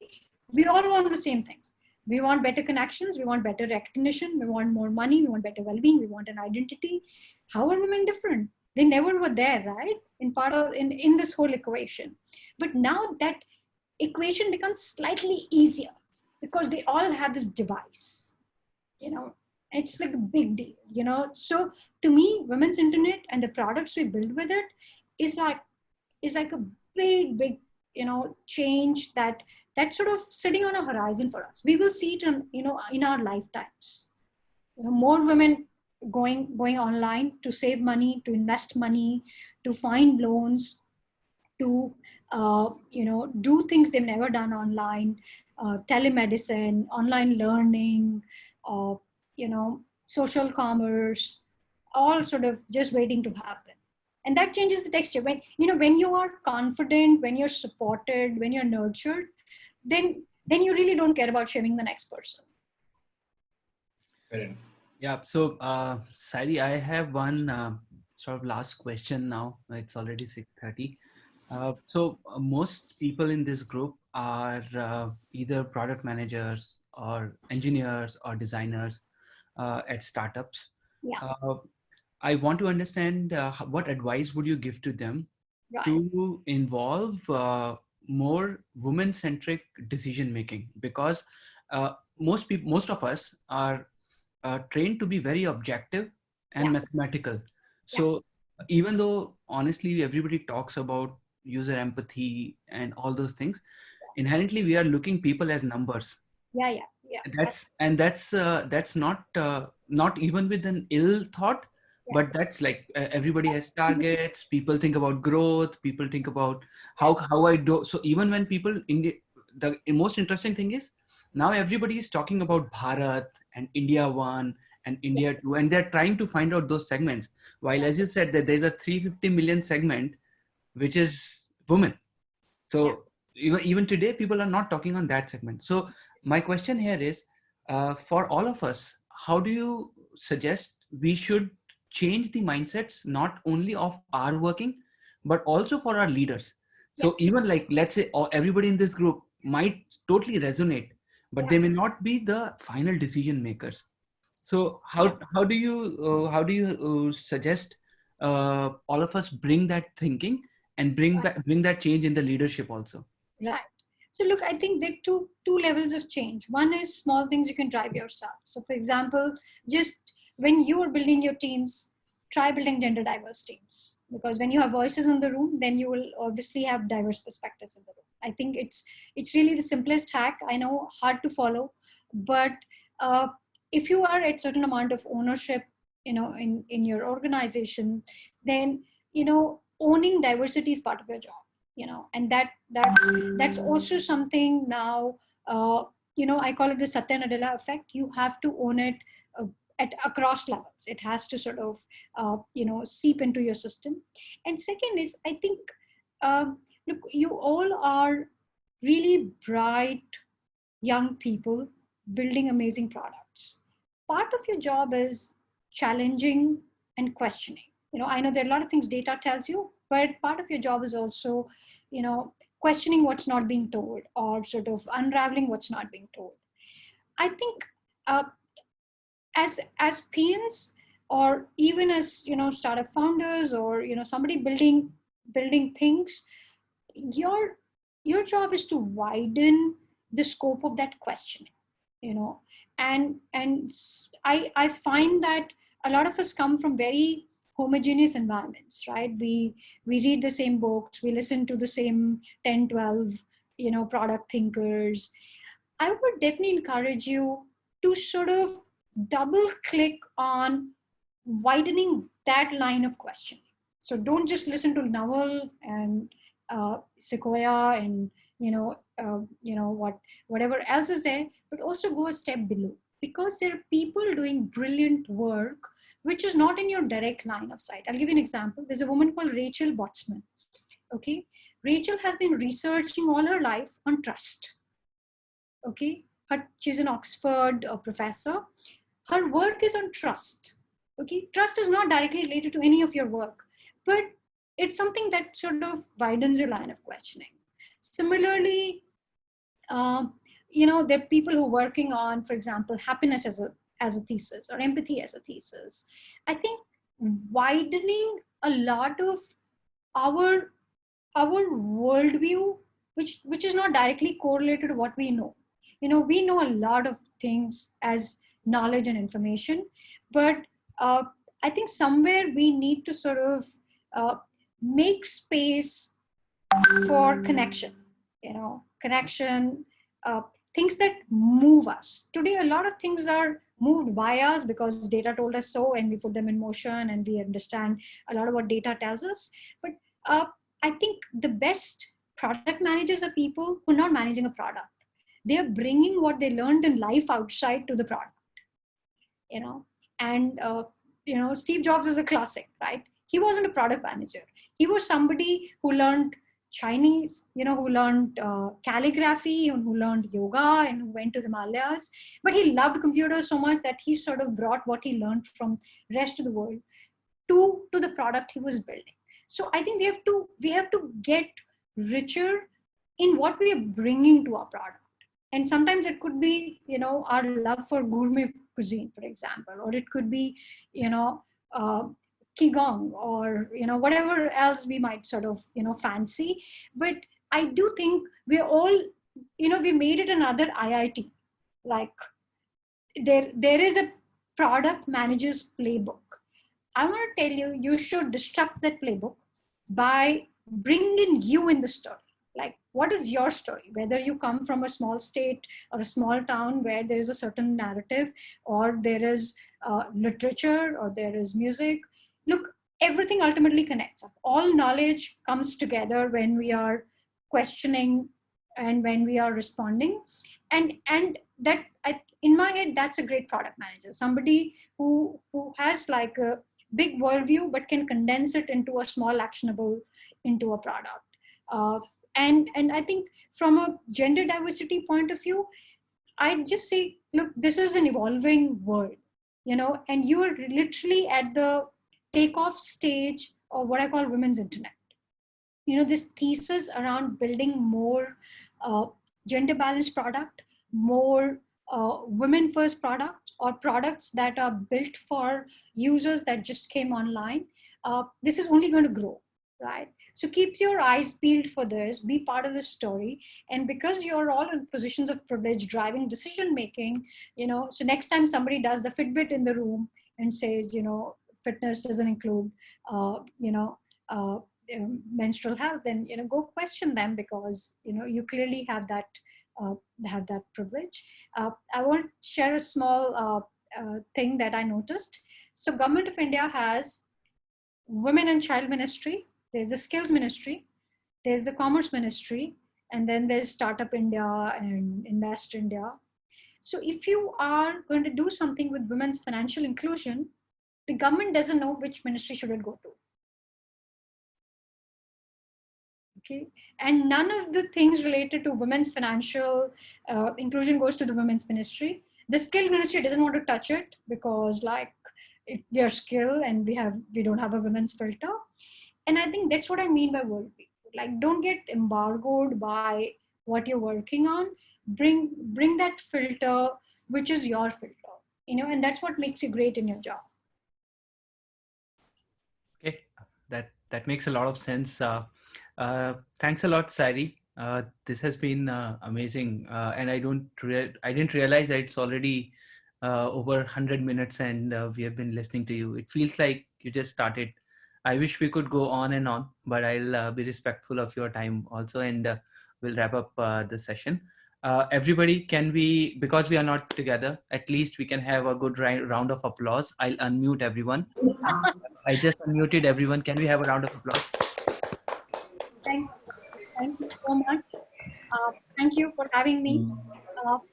we all want the same things. We want better connections. We want better recognition. We want more money. We want better well-being. We want an identity. How are women different? They never were there, right? In this whole equation. But now that equation becomes slightly easier because they all have this device, It's like a big deal, So to me, women's internet and the products we build with it is like a big, change that's sort of sitting on a horizon for us. We will see it in our lifetimes. More women going online to save money, to invest money, to find loans, to do things they've never done online, telemedicine, online learning, uh, social commerce, all sort of just waiting to happen. And that changes the texture. When you are confident, when you're supported, when you're nurtured, then you really don't care about shaming the next person. Fair enough. Yeah. So, Sairee, I have one sort of last question now. It's already 6:30. Most people in this group are either product managers or engineers or designers at startups. Yeah. I want to understand what advice would you give to them to involve more women-centric decision making, because most of us are trained to be very objective and mathematical. So even though honestly everybody talks about user empathy and all those things, inherently we are looking people as numbers. Yeah. That's not even with an ill thought, but that's like everybody has targets. People think about growth. People think about how I do. So even when people the most interesting thing is now everybody is talking about Bharat and India 1 and India 2, and they're trying to find out those segments. While as you said that there's a 350 million segment, which is women. So even today, people are not talking on that segment. So my question here is, for all of us, how do you suggest we should change the mindsets, not only of our working, but also for our leaders? So even like, let's say everybody in this group might totally resonate, but they may not be the final decision makers. So how do you suggest all of us bring that thinking and bring that change in the leadership also? Right. So look, I think there are two levels of change. One is small things you can drive yourself. So for example, just when you are building your teams, try building gender diverse teams, because when you have voices in the room, then you will obviously have diverse perspectives in the room. I think it's really the simplest hack. I know, hard to follow, but if you are at certain amount of ownership, in your organization, then owning diversity is part of your job. And that's also something now, I call it the Satya Nadella effect. You have to own it at across levels. It has to sort of seep into your system. And second is, I think, look, you all are really bright young people building amazing products. Part of your job is challenging and questioning. I know there are a lot of things data tells you, but part of your job is also, questioning what's not being told, or sort of unraveling what's not being told. I think as PMs, or even as startup founders, or somebody building things, your job is to widen the scope of that questioning. And I find that a lot of us come from very homogeneous environments, right? We read the same books, we listen to the same 10, 12, product thinkers. I would definitely encourage you to sort of double click on widening that line of questioning. So don't just listen to Naval and Sequoia and whatever else is there, but also go a step below, because there are people doing brilliant work which is not in your direct line of sight. I'll give you an example. There's a woman called Rachel Botsman. Okay, Rachel has been researching all her life on trust. Okay, she's an Oxford professor. Her work is on trust. Okay, trust is not directly related to any of your work, but it's something that sort of widens your line of questioning. Similarly, there are people who are working on, for example, happiness as a thesis, or empathy as a thesis. I think widening a lot of our worldview, which is not directly correlated to what we know. We know a lot of things as knowledge and information. But I think somewhere we need to sort of make space for connection, connection, things that move us. Today, a lot of things are moved by us because data told us so, and we put them in motion, and we understand a lot of what data tells us. But I think the best product managers are people who are not managing a product. They are bringing what they learned in life outside to the product, and Steve Jobs was a classic, right? He wasn't a product manager. He was somebody who learned Chinese, who learned calligraphy, and who learned yoga, and who went to Himalayas. But he loved computers so much that he sort of brought what he learned from rest of the world to the product he was building. So I think we have to get richer in what we are bringing to our product. And sometimes it could be, our love for gourmet cuisine, for example, or it could be, uh, qigong, or whatever else we might sort of fancy. But I do think we're all, we made it another IIT. Like there is a product manager's playbook. I want to tell you, you should disrupt that playbook by bringing you in the story. Like, what is your story? Whether you come from a small state or a small town where there is a certain narrative, or there is literature, or there is music. Look, everything ultimately connects up. All knowledge comes together when we are questioning and when we are responding. And that, in my head, that's a great product manager. Somebody who has like a big worldview, but can condense it into a small actionable, into a product. And I think from a gender diversity point of view, I'd just say, look, this is an evolving world, and you are literally at the takeoff stage of what I call women's internet. This thesis around building more gender balanced product, more women first products, or products that are built for users that just came online. This is only going to grow, right? So keep your eyes peeled for this, be part of the story. And because you're all in positions of privilege driving decision making, so next time somebody does the Fitbit in the room and says, fitness doesn't include, menstrual health, then, go question them, because, you clearly have that privilege. I want to share a small thing that I noticed. So Government of India has Women and Child Ministry, there's the Skills Ministry, there's the Commerce Ministry, and then there's Startup India and Invest India. So if you are going to do something with women's financial inclusion, the government doesn't know which ministry should it go to. Okay, and none of the things related to women's financial inclusion goes to the women's ministry. The skill ministry doesn't want to touch it because, like, we are skill and we don't have a women's filter. And I think that's what I mean by worldview. Like, don't get embargoed by what you're working on. Bring that filter, which is your filter, and that's what makes you great in your job. Okay, that makes a lot of sense. Thanks a lot, Sairee. This has been amazing, and I didn't realize that it's already over 100 minutes, and we have been listening to you. It feels like you just started. I wish we could go on and on, but I'll be respectful of your time also, and we'll wrap up the session. Everybody, because we are not together, at least we can have a good round of applause. I'll unmute everyone. I just unmuted everyone. Can we have a round of applause? Thank you so much. Thank you for having me.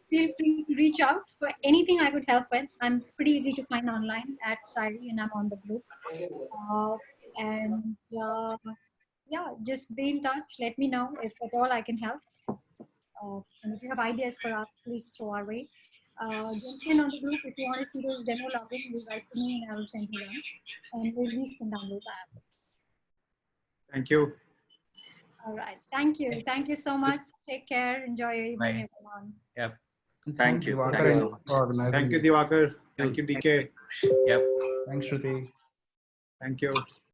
Feel free to reach out for anything I could help with. I'm pretty easy to find online at Sairee, and I'm on the group. Yeah, just be in touch. Let me know if at all I can help. And if you have ideas for us, please throw our way. Jump in on the group if you want to see those demo login. You write to me and I will send you one. And we at least can download that. Thank you. All right. Thank you. Thank you so much. Take care. Enjoy your evening, Bye. everyone. Yep. Thank you, Diwakar, for organizing. Thank you, Diwakar. Thank you, DK. Yep. Thanks, Shruti. Thank you.